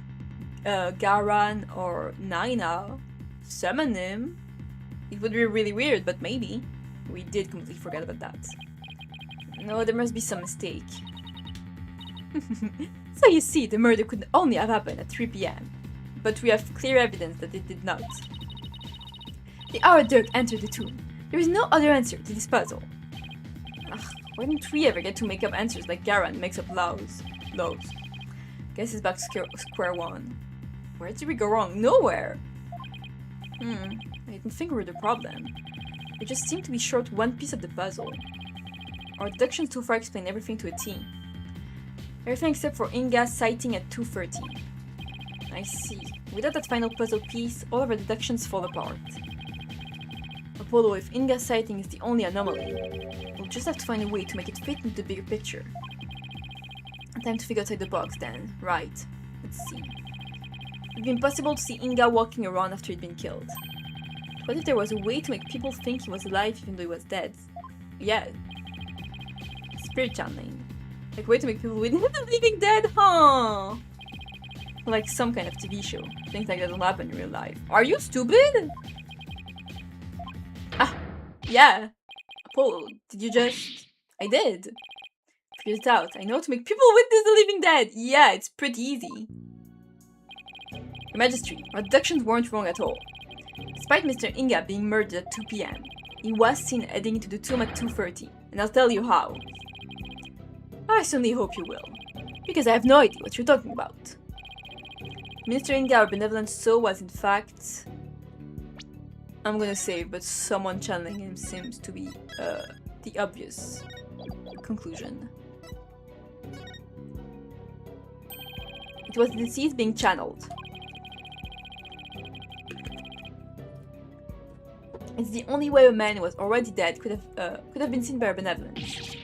Garan or Naina summoned him. It would be really weird, but maybe. We did completely forget about that. No, there must be some mistake. So you see, the murder could only have happened at 3 p.m. But we have clear evidence that it did not. The hour Dirk entered the tomb. There is no other answer to this puzzle. Ugh, why don't we ever get to make up answers like Garan makes up lows? Guess it's back to square one. Where did we go wrong? Nowhere! I didn't think we were the problem. We just seem to be short one piece of the puzzle. Our deductions so far explain everything to a T. Everything except for Inga's sighting at 2:30. I see. Without that final puzzle piece, all of our deductions fall apart. Apollo, if Inga's sighting is the only anomaly, we'll just have to find a way to make it fit into the bigger picture. Time to figure outside the box then. Right. Let's see. It would be impossible to see Inga walking around after he'd been killed. What if there was a way to make people think he was alive even though he was dead? Yeah. Spirit channeling. Like, way to make people witness the living dead, huh? Like some kind of TV show. Things like that don't happen in real life. Are you stupid? Ah, yeah. Paul, did you just... I did. Figured it out. I know to make people witness the living dead. Yeah, it's pretty easy. Your Majesty, our deductions weren't wrong at all. Despite Mr. Inga being murdered at 2 PM, he was seen heading into the tomb at 2:30, and I'll tell you how. I certainly hope you will, because I have no idea what you're talking about. Mr. Inga, our benevolent soul, was in fact... I'm gonna say, but someone channeling him seems to be the obvious conclusion. It was the deceased being channeled. It's the only way a man who was already dead could have been seen by a benevolence.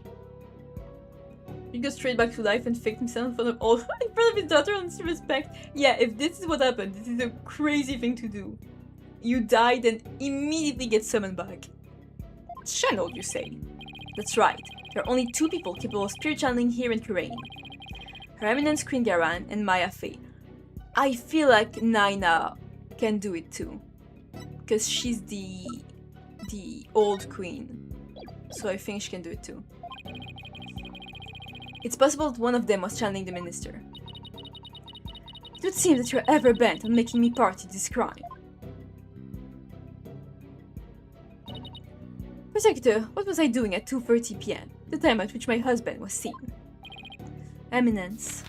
He goes straight back to life and faked himself in front of in front of his daughter on respect. Yeah, if this is what happened, this is a crazy thing to do. You died and immediately get summoned back. Channeled, you say? That's right. There are only 2 people capable of spirit channeling here in Karain. Her Eminence Queen Garan and Maya Fey. I feel like Naina can do it too. Because she's the old queen. So I think she can do it too. It's possible that one of them was channeling the minister. It would seem that you're ever bent on making me part in this crime. Prosecutor, what was I doing at 2:30 PM, the time at which my husband was seen? Eminence.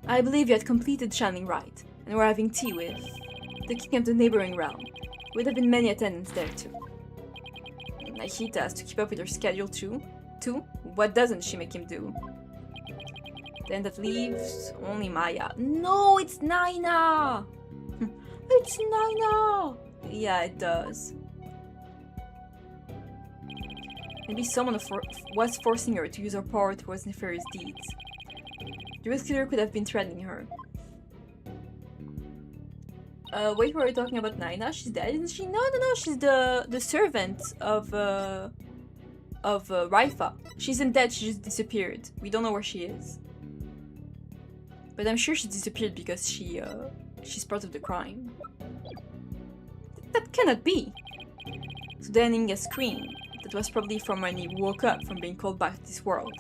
I believe you had completed channeling right, and were having tea with the king of the neighboring realm. Would have been many attendants there too. Nahita has to keep up with her schedule too. What doesn't she make him do? Then that leaves only Maya. No, it's Naina! It's Naina! Yeah, it does. Maybe someone was forcing her to use her power towards nefarious deeds. The Prosecutor could have been threatening her. Wait, were we talking about Naina? She's dead, isn't she? No, she's the servant of Raifa. She isn't dead, she just disappeared. We don't know where she is. But I'm sure she disappeared because she's part of the crime. That cannot be! So then Inga's scream. That was probably from when he woke up from being called back to this world.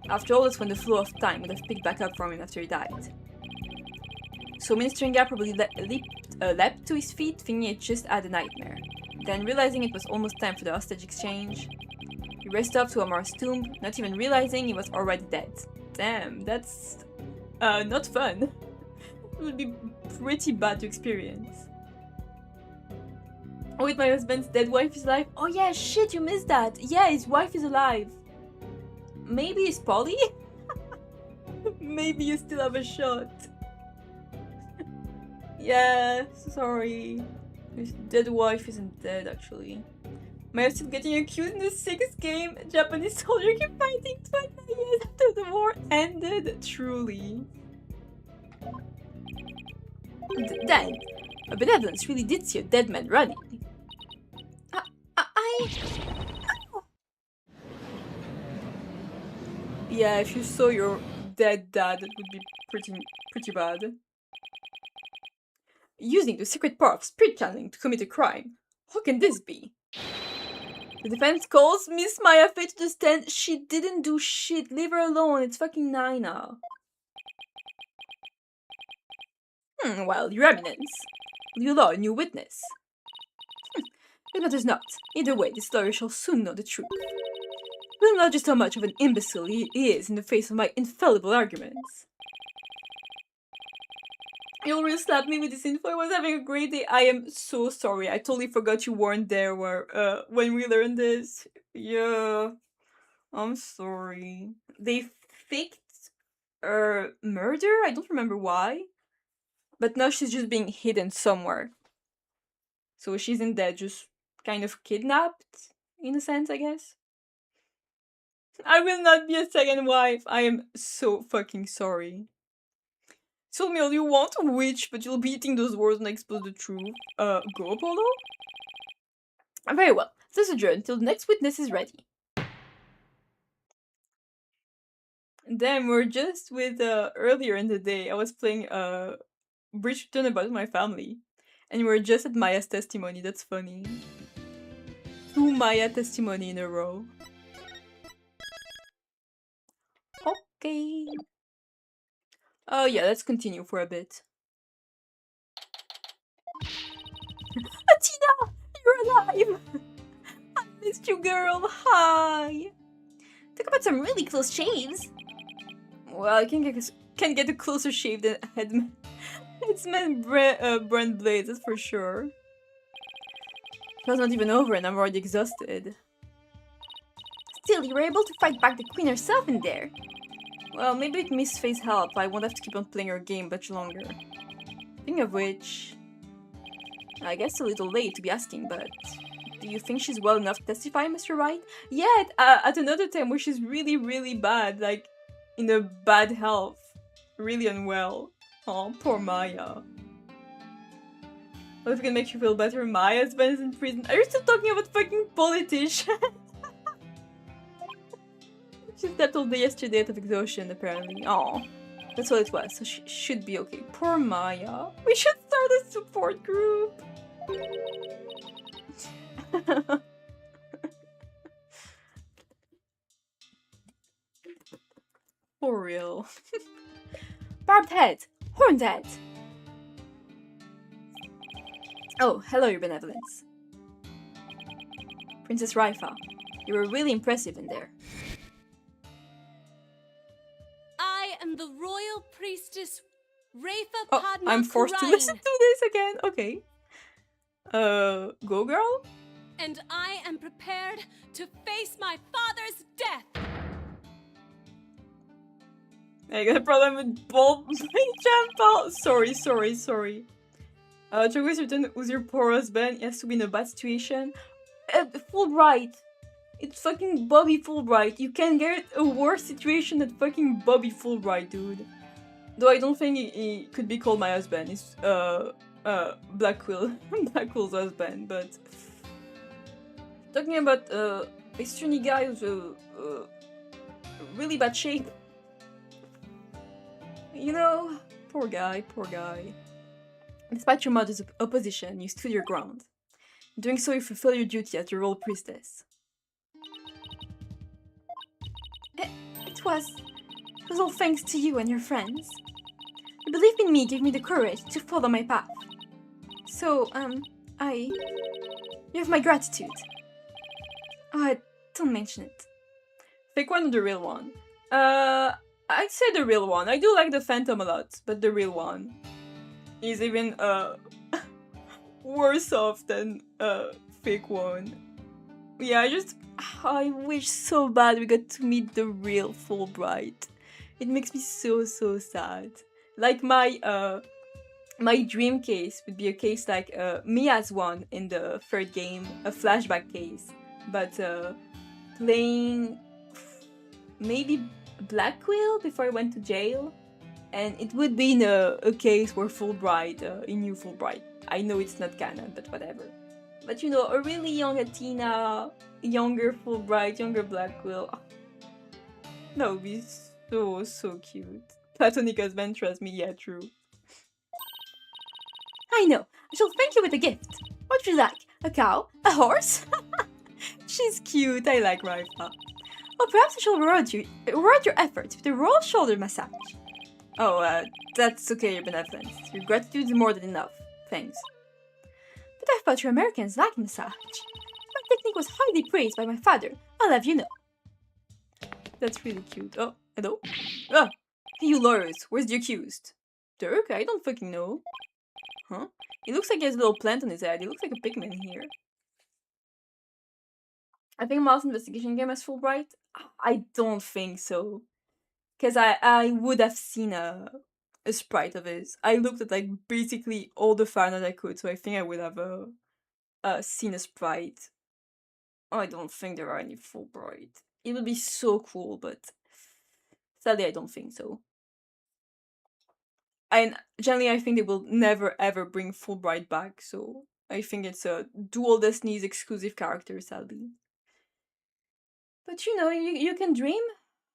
After all, that's when the flow of time would have picked back up from him after he died. So Minister Inga probably leapt to his feet, thinking it just had a nightmare. Then, realizing it was almost time for the hostage exchange, he raced up to Amar's tomb, not even realizing he was already dead. Damn, that's not fun. It would be pretty bad to experience. Oh wait, my husband's dead wife is alive? Oh yeah, shit, you missed that! Yeah, his wife is alive! Maybe it's Polly? Maybe you still have a shot. Yeah, sorry. His dead wife isn't dead, actually. Maya still getting accused in the 6th game. A Japanese soldier kept fighting 29 years after the war ended. Truly. Dang, a benevolence really did see a dead man running. Yeah, if you saw your dead dad, it would be pretty bad. Using the secret power of spirit channeling to commit a crime. How can this be? The defense calls Miss Maya Fey to the stand. She didn't do shit. Leave her alone. It's fucking Naina. Well, Your Eminence. Will you allow a new witness? It matters not. Either way, this lawyer shall soon know the truth. We'll know just how much of an imbecile he is in the face of my infallible arguments. You already slapped me with this info. I was having a great day. I am so sorry. I totally forgot you weren't there when we learned this. Yeah. I'm sorry. They faked her murder? I don't remember why. But now she's just being hidden somewhere. So she isn't dead, just kind of kidnapped, in a sense, I guess. I will not be a second wife. I am so fucking sorry. Tell me all you want, witch, but you'll be eating those words when I expose the truth. Go, Apollo? Very well. Let's adjourn until the next witness is ready. Damn, we're just with, earlier in the day, I was playing, Bridge Turnabout with my family. And we're just at Maya's testimony, that's funny. 2 Maya testimony in a row. Okay. Oh yeah, let's continue for a bit. Atina! You're alive! I missed you, girl! Hi! Talk about some really close shaves! Well, I can get a closer shave than Headsman Brand Blades, that's for sure. It's not even over and I'm already exhausted. Still, you were able to fight back the queen herself in there. Well, maybe with Miss Faye's help, I won't have to keep on playing her game much longer. Speaking of which, I guess a little late to be asking, but do you think she's well enough to testify, Mr. Wright? Yeah, at another time where she's really, really bad, like, in a bad health. Really unwell. Oh, poor Maya. What if it can make you feel better? Maya's been in prison. Are you still talking about fucking politicians? She slept all day yesterday out of exhaustion, apparently. Oh, that's what it was, so she should be okay. Poor Maya. We should start a support group. For real. Barbed head. Horned head. Oh, hello, your benevolence. Princess Raifa, you were really impressive in there. I am the royal priestess Raifa Oh, Padma I'm forced to Kurain, listen to this again. Okay. Go girl? and I am prepared to face my father's death. I got a problem with ball jump. Sorry. Choco is returned with your poor husband. He has to be in a bad situation. Fulbright. It's fucking Bobby Fulbright. You can get a worse situation than fucking Bobby Fulbright, dude. Though I don't think he could be called my husband. He's Blackwill's husband. But talking about a stringy guy who's really bad shape. You know, poor guy. Despite your mother's opposition, you stood your ground. Doing so, you fulfill your duty as your royal priestess. It was all thanks to you and your friends. Your belief in me gave me the courage to follow my path. So, you have my gratitude. Don't mention it. Fake one or the real one? I'd say the real one. I do like the Phantom a lot, but the real one is even, worse off than, fake one. Yeah, I wish so bad we got to meet the real Fulbright. It makes me so sad. Like my dream case would be a case like Mia's one in the third game, a flashback case. But playing maybe Blackwell before I went to jail, and it would be in a case where Fulbright, he knew Fulbright. I know it's not canon, but whatever. But you know, a really young Athena, younger Fulbright, younger Blackwell. Oh, that would be so cute. Platonic husband, trust me, yeah, true. I know. I shall thank you with a gift. What would you like? A cow? A horse? She's cute. I like Raifa. Or perhaps I shall reward your efforts with a royal shoulder massage. Oh, that's okay, your benevolence. Your gratitude is more than enough. Thanks. But I thought you Americans liked massage. My technique was highly praised by my father. I'll have you know. That's really cute. Oh, hello? Ah! Hey, you lawyers, where's the accused? Dirk? I don't fucking know. Huh? He looks like he has a little plant on his head. He looks like a pigman here. I think Miles' investigation game has Fulbright? I don't think so. Because I would have seen a sprite of his. I looked at like basically all the fan that I could, so I think I would have seen a sprite. I don't think there are any Fulbright. It would be so cool, but sadly I don't think so. And generally, I think they will never ever bring Fulbright back, so I think it's a Dual Destinies exclusive character, sadly. But you know, you can dream,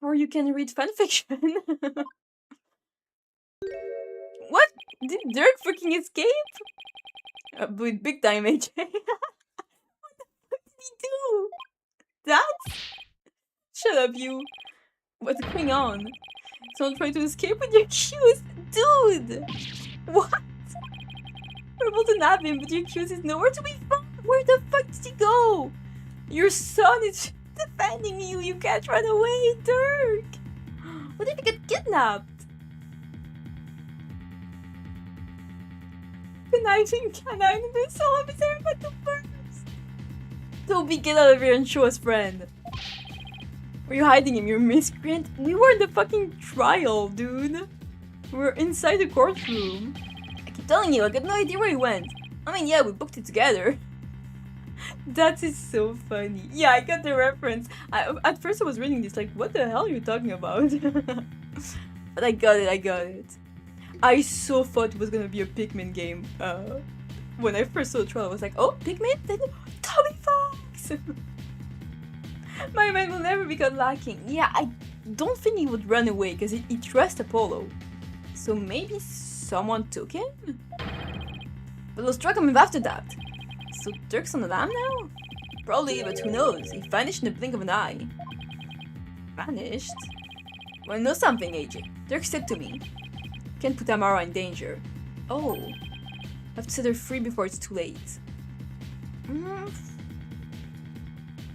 or you can read fanfiction. What? Did Dirk freaking escape? With big time, AJ. What did he do? That? Shut up, you. What's going on? Someone trying to escape with your cues? Dude! What? We're able to nab him, but your cues is nowhere to be found. Where the fuck did he go? Your son is defending you. You can't run away, Dirk. What if he get kidnapped? Conniving canine and the soul of his hair but the first. Toby, get out of here and show us friend. Were you hiding him, you miscreant? We were in the fucking trial, dude. We were inside the courtroom. I keep telling you, I got no idea where he went. I mean, yeah, we booked it together. That is so funny. Yeah, I got the reference. At first I was reading this like, what the hell are you talking about? But I got it. I so thought it was gonna be a Pikmin game. When I first saw the trailer, I was like, oh, Pikmin? Then Tommy Fox! My man will never be caught lacking. Yeah, I don't think he would run away because he trusts Apollo. So maybe someone took him? But we'll struck him after that. So Dirk's on the lam now? Probably, but who knows? He vanished in the blink of an eye. Vanished? Well, know something, AJ. Dirk said to me. Can't put Amara in danger. Oh. Have to set her free before it's too late.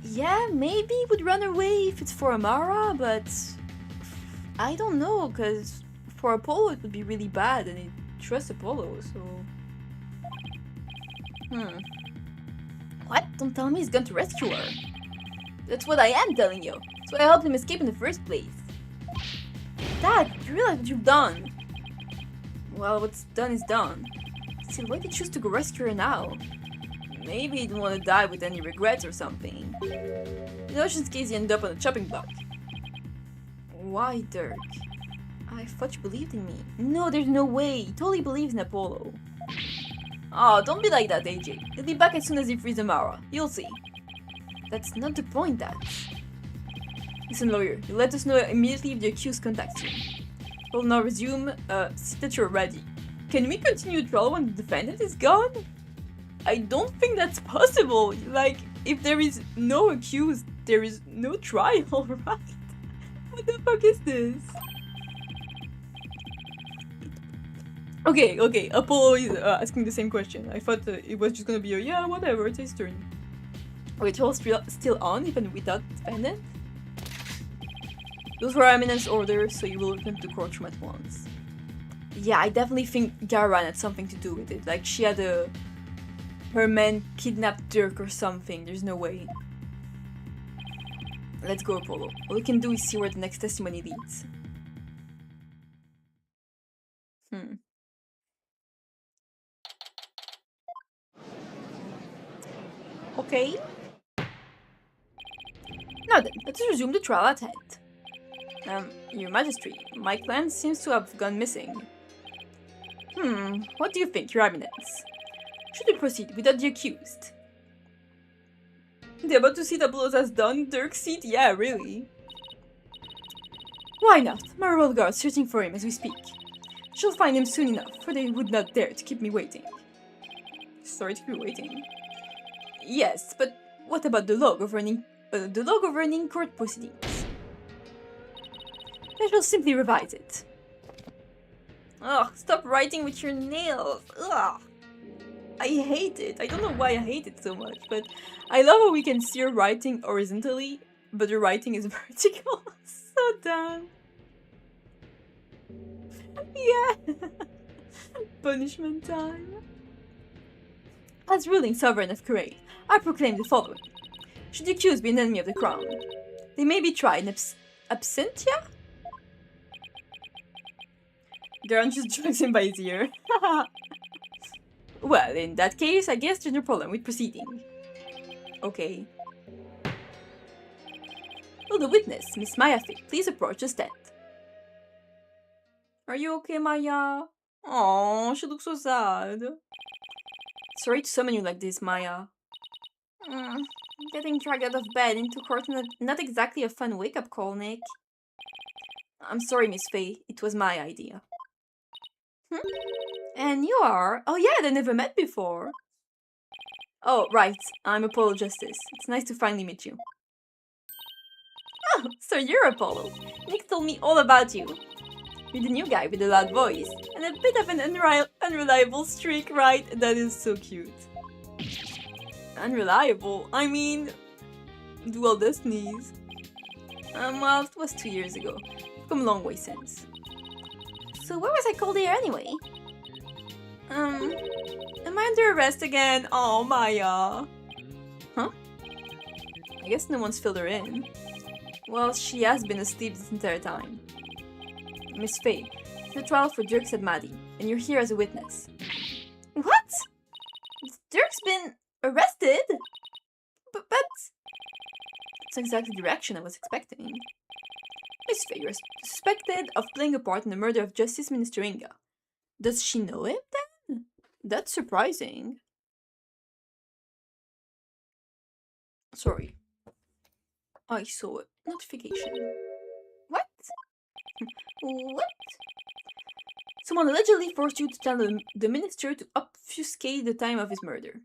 Yeah, maybe he would run away if it's for Amara, but I don't know, because for Apollo it would be really bad and he trusts Apollo, so... What? Don't tell me he's gone to rescue her. That's what I am telling you. So I helped him escape in the first place. Dad, you realize what you've done? Well, what's done is done. Still, why did you choose to go rescue her now? Maybe he didn't want to die with any regrets or something. In Ocean's case, he ended up on a chopping block. Why, Dirk? I thought you believed in me. No, there's no way. He totally believes in Apollo. Oh, don't be like that, AJ. He'll be back as soon as he frees Amara. You'll see. That's not the point, Dad. Listen, lawyer. You let us know immediately if the accused contacts you. We'll now resume. See that you're ready. Can we continue trial when the defendant is gone? I don't think that's possible. Like, if there is no accused, there is no trial, right? What the fuck is this? Okay, Apollo is asking the same question. I thought it was just gonna be a, yeah, whatever, it's his turn. Wait, trial's still on, even without defendant? Those were eminence orders, so you will return to courtroom at once. Yeah, I definitely think Garan had something to do with it. Like, she had her men kidnapped Dirk or something. There's no way. Let's go, Apollo. All we can do is see where the next testimony leads. Okay. Now then, let's resume the trial at hand. Your Majesty, my client seems to have gone missing. What do you think, Your Eminence? Should we proceed without the accused? They're about to see Apollo has done Dirk's seat? Yeah, really. Why not? My royal guard searching for him as we speak. She'll find him soon enough, for they would not dare to keep me waiting. Sorry to be waiting. Yes, but what about the log governing court proceedings? I shall simply revise it. Ugh, stop writing with your nails. Ugh. I hate it. I don't know why I hate it so much, but I love how we can see her writing horizontally, but the writing is vertical. So dumb. Yeah. Punishment time. As ruling sovereign of Kuwait, I proclaim the following. Should the accused be an enemy of the crown, they may be tried in absentia? Garan just drags him by his ear. Well, in that case, I guess there's no problem with proceeding. Okay. Will the witness, Miss Maya Fig, please approach the stand? Are you okay, Maya? Oh, she looks so sad. Sorry to summon you like this, Maya. Getting dragged out of bed into court, not exactly a fun wake-up call, Nick. I'm sorry, Miss Faye. It was my idea. And you are? Oh yeah, they never met before. Oh, right. I'm Apollo Justice. It's nice to finally meet you. Oh, so you're Apollo. Nick told me all about you. You're the new guy with the loud voice. And a bit of an unreliable streak, right? That is so cute. Unreliable? I mean... dual destinies. Well, it was 2 years ago. I've come a long way since. So where was I called here anyway? Am I under arrest again? Oh, Maya. Huh? I guess no one's filled her in. Well, she has been asleep this entire time. Miss Faye, it's a trial for Dirk, said Maddie, and you're here as a witness. What? Dirk's been arrested? But... That's exactly the reaction I was expecting. Miss Faye, you're suspected of playing a part in the murder of Justice Minister Inga. Does she know him then? That's surprising. Sorry. I saw a notification. What? What? Someone allegedly forced you to tell the minister to obfuscate the time of his murder.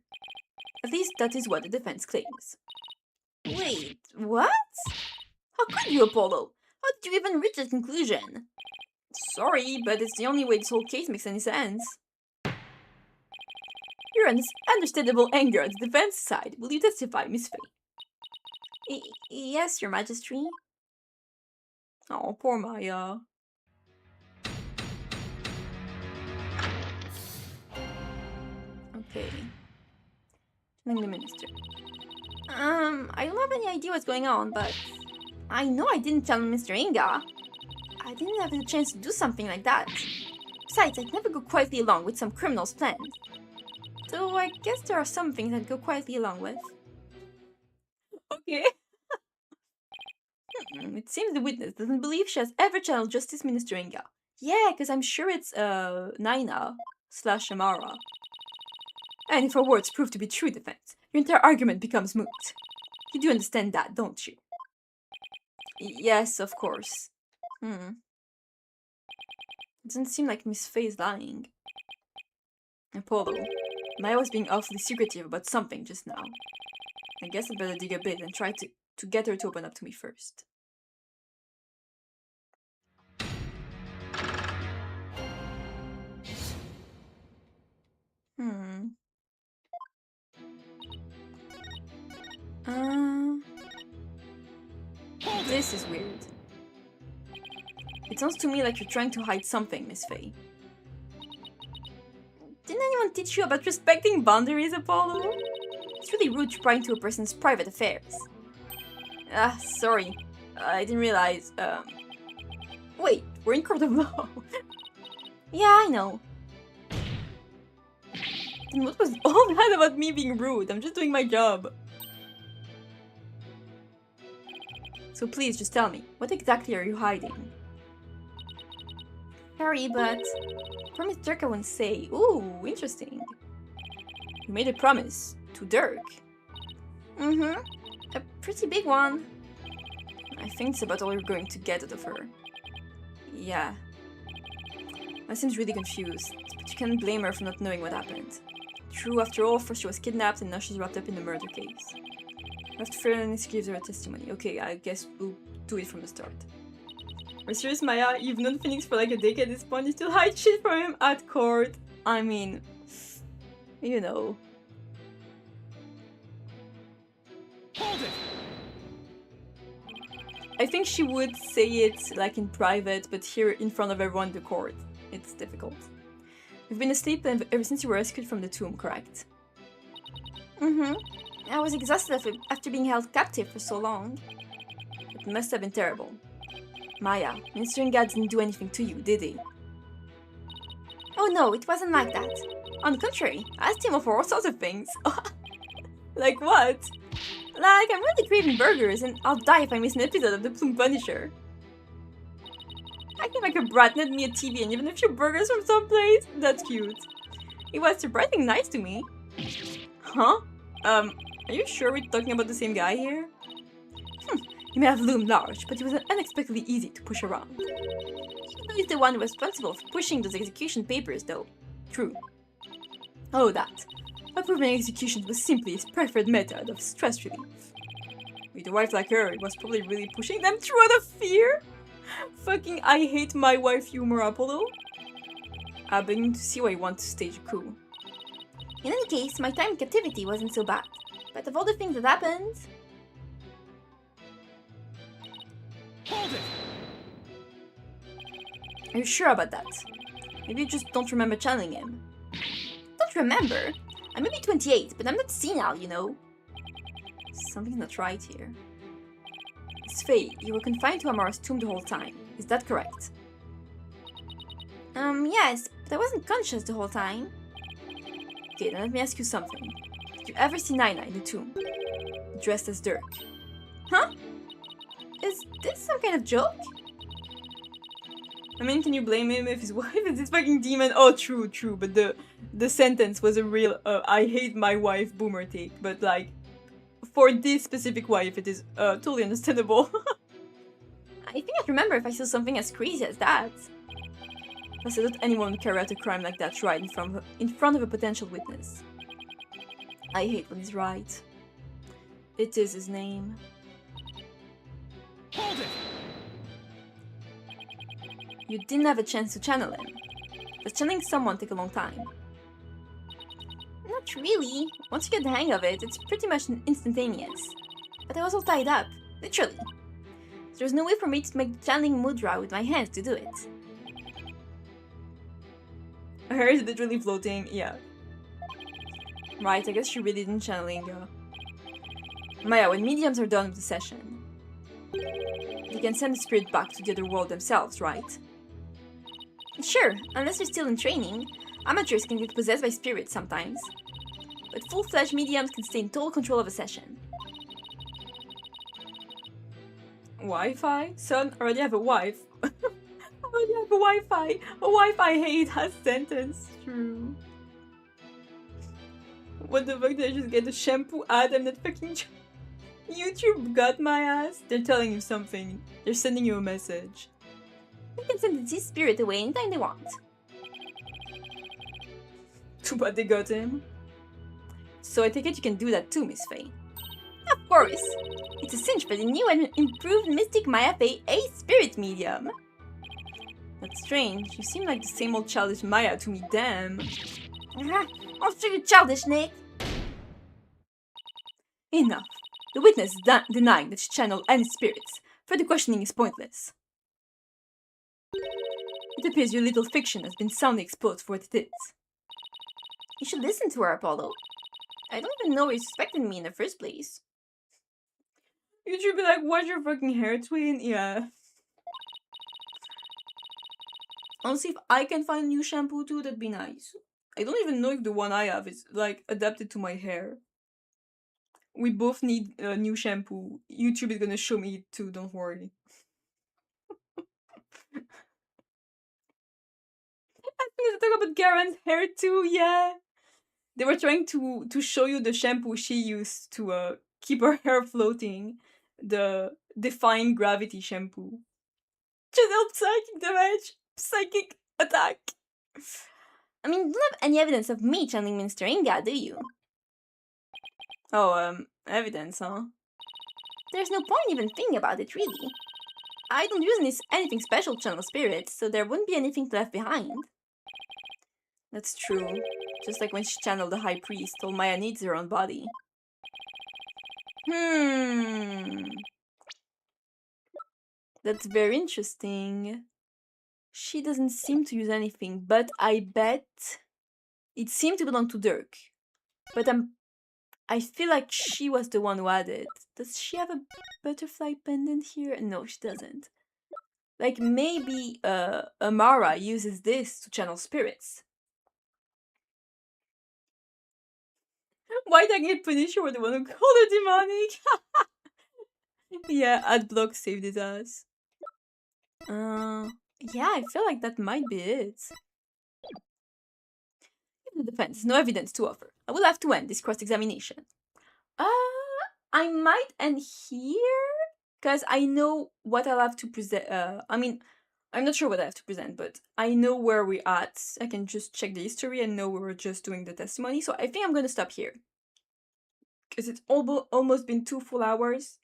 At least that is what the defense claims. Wait, what? How could you, Apollo? How did you even reach that conclusion? Sorry, but it's the only way this whole case makes any sense. Your understandable anger on the defense side. Will you testify, Miss Faye? Yes, Your Majesty. Oh, poor Maya. Okay. Telling the minister. I don't have any idea what's going on, but I know I didn't tell Mr. Inga. I didn't have the chance to do something like that. Besides, I'd never go quietly along with some criminal's plan. Though I guess there are some things I'd go quietly along with. Okay. It seems the witness doesn't believe she has ever channeled Justice Minister Inga. Yeah, because I'm sure it's, Naina/Amara. And if her words prove to be true defense, your entire argument becomes moot. You do understand that, don't you? Yes, of course. It doesn't seem like Miss Faye is lying. Apollo, Maya was being awfully secretive about something just now. I guess I'd better dig a bit and try to get her to open up to me first. This is weird. It sounds to me like you're trying to hide something, Miss Faye. Didn't anyone teach you about respecting boundaries, Apollo? It's really rude to pry into a person's private affairs. Sorry. I didn't realize, Wait, we're in court of law. Yeah, I know. Then what was all that about me being rude? I'm just doing my job. So please, just tell me, what exactly are you hiding? Sorry, but... Promise Dirk I won't say. Ooh, interesting. You made a promise. To Dirk? A pretty big one. I think it's about all you're going to get out of her. Yeah. I seems really confused, but you can't blame her for not knowing what happened. True, after all, first she was kidnapped and now she's wrapped up in the murder case. After Fairness gives her a testimony. Okay, I guess we'll do it from the start. Are you serious, Maya? You've known Phoenix for like a decade at this point. You still hide shit from him at court. I mean, you know. Hold it! I think she would say it like in private, but here in front of everyone in the court, it's difficult. You've been asleep ever since you were rescued from the tomb, correct? I was exhausted after being held captive for so long. It must have been terrible. Maya, Minister Inga didn't do anything to you, did he? Oh no, it wasn't like that. On the contrary, I asked him for all sorts of things. Like what? Like, I'm really craving burgers and I'll die if I miss an episode of The Plume Punisher. I Like a brat lent me a TV and even a few burgers from someplace. That's cute. He was surprisingly nice to me. Huh? Are you sure we're talking about the same guy here? He may have loomed large, but he was unexpectedly easy to push around. He's the one responsible for pushing those execution papers, though. True. Oh, that. Approving executions was simply his preferred method of stress relief. With a wife like her, he was probably really pushing them through out of fear. Fucking I hate my wife humor, Apollo. I'm beginning to see why you want to stage a coup. In any case, my time in captivity wasn't so bad. But of all the things that happened... Hold it! Are you sure about that? Maybe you just don't remember channeling him. Don't remember? I may be 28, but I'm not senile, you know. Something's not right here. Miss Faye, you were confined to Amara's tomb the whole time. Is that correct? Yes, but I wasn't conscious the whole time. Okay, then let me ask you something. Did you ever see Nina in the tomb? Dressed as Dirk? Huh? Is this some kind of joke? I mean, can you blame him if his wife is this fucking demon? Oh, true, but the sentence was a real I hate my wife boomer take, but like, for this specific wife, it is totally understandable. I think I'd remember if I saw something as crazy as that. Plus, I doubt anyone would carry out a crime like that right in front of a potential witness. I hate when he's right. It is his name. Hold it! You didn't have a chance to channel him. Does channeling someone take a long time? Not really. Once you get the hang of it, it's pretty much instantaneous. But I was all tied up, literally. There's no way for me to make the channeling mudra with my hands to do it. Her hair is literally floating, yeah. Right, I guess she really didn't channeling. Maya, when mediums are done with the session, they can send the spirit back to the other world themselves, right? Sure, unless you're still in training. Amateurs can get possessed by spirits sometimes. But full-fledged mediums can stay in total control of a session. Wi-Fi? Son, I already have a wife. I already have a Wi-Fi. A wife I hate has sentence. True. What the fuck, did I just get a shampoo ad and that fucking... YouTube got my ass. They're telling you something. They're sending you a message. They can send this spirit away anytime they want. Too bad they got him. So I take it you can do that too, Miss Faye. Of course! It's a cinch for the new and improved Mystic Maya Faye A Spirit Medium. That's strange. You seem like the same old childish Maya to me, damn. I'll show you childish, Nick. Enough. The witness is denying that she channeled any spirits. Further questioning is pointless. It appears your little fiction has been soundly exposed for what it is. You should listen to her, Apollo. I don't even know why you suspected me in the first place. You should be like, what's your fucking hair, twin? Yeah. Honestly, if I can find a new shampoo too, that'd be nice. I don't even know if the one I have is, like, adapted to my hair. We both need a new shampoo. YouTube is gonna show me it too, don't worry. I think they talk about Garan's hair too, yeah. They were trying to show you the shampoo she used to keep her hair floating. The Define Gravity shampoo. Just help psychic damage. Psychic attack. I mean, you don't have any evidence of me channeling Minister Inga, do you? Oh, evidence, huh? There's no point even thinking about it, really. I don't use anything special to channel spirits, so there wouldn't be anything left behind. That's true. Just like when she channeled the High Priest, all Maya needs her own body. That's very interesting. She doesn't seem to use anything, but I bet it seemed to belong to Dirk. But I feel like she was the one who had it. Does she have a butterfly pendant here? No, she doesn't. Like, maybe Amara uses this to channel spirits. Why did I get Punisher or the one who called her demonic? Yeah, Adblock saved his ass. Yeah, I feel like that might be it. In the defense, no evidence to offer. I will have to end this cross-examination. I might end here because I know what I'll have to present. I mean, I'm not sure what I have to present, but I know where we're at. I can just check the history and know we were just doing the testimony. So I think I'm gonna stop here because it's almost been 2 full hours,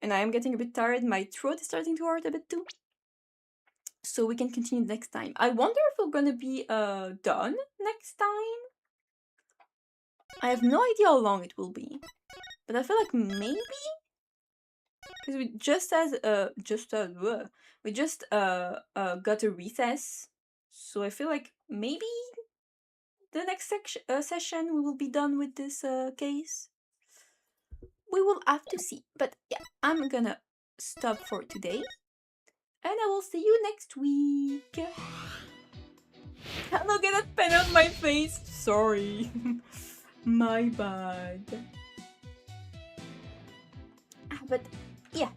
and I am getting a bit tired. My throat is starting to hurt a bit too. So we can continue next time. I wonder if we're gonna be done next time. I have no idea how long it will be, but I feel like maybe because we just got a recess, so I feel like maybe the next session we will be done with this case. We will have to see, but yeah, I'm gonna stop for today, and I will see you next week. Look at that pen on my face. Sorry. My bad. But yeah,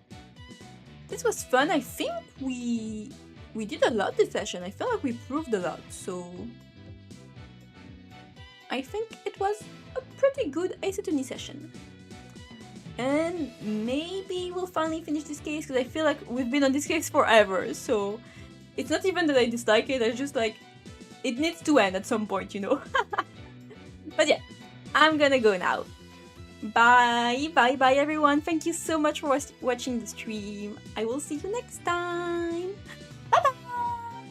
this was fun. I think we did a lot this session. I feel like we proved a lot, so I think it was a pretty good Ace Attorney session. And maybe we'll finally finish this case because I feel like we've been on this case forever. So it's not even that I dislike it. I just like it needs to end at some point, you know. But yeah, I'm gonna go now. Bye, bye, bye, everyone. Thank you so much for watching the stream. I will see you next time.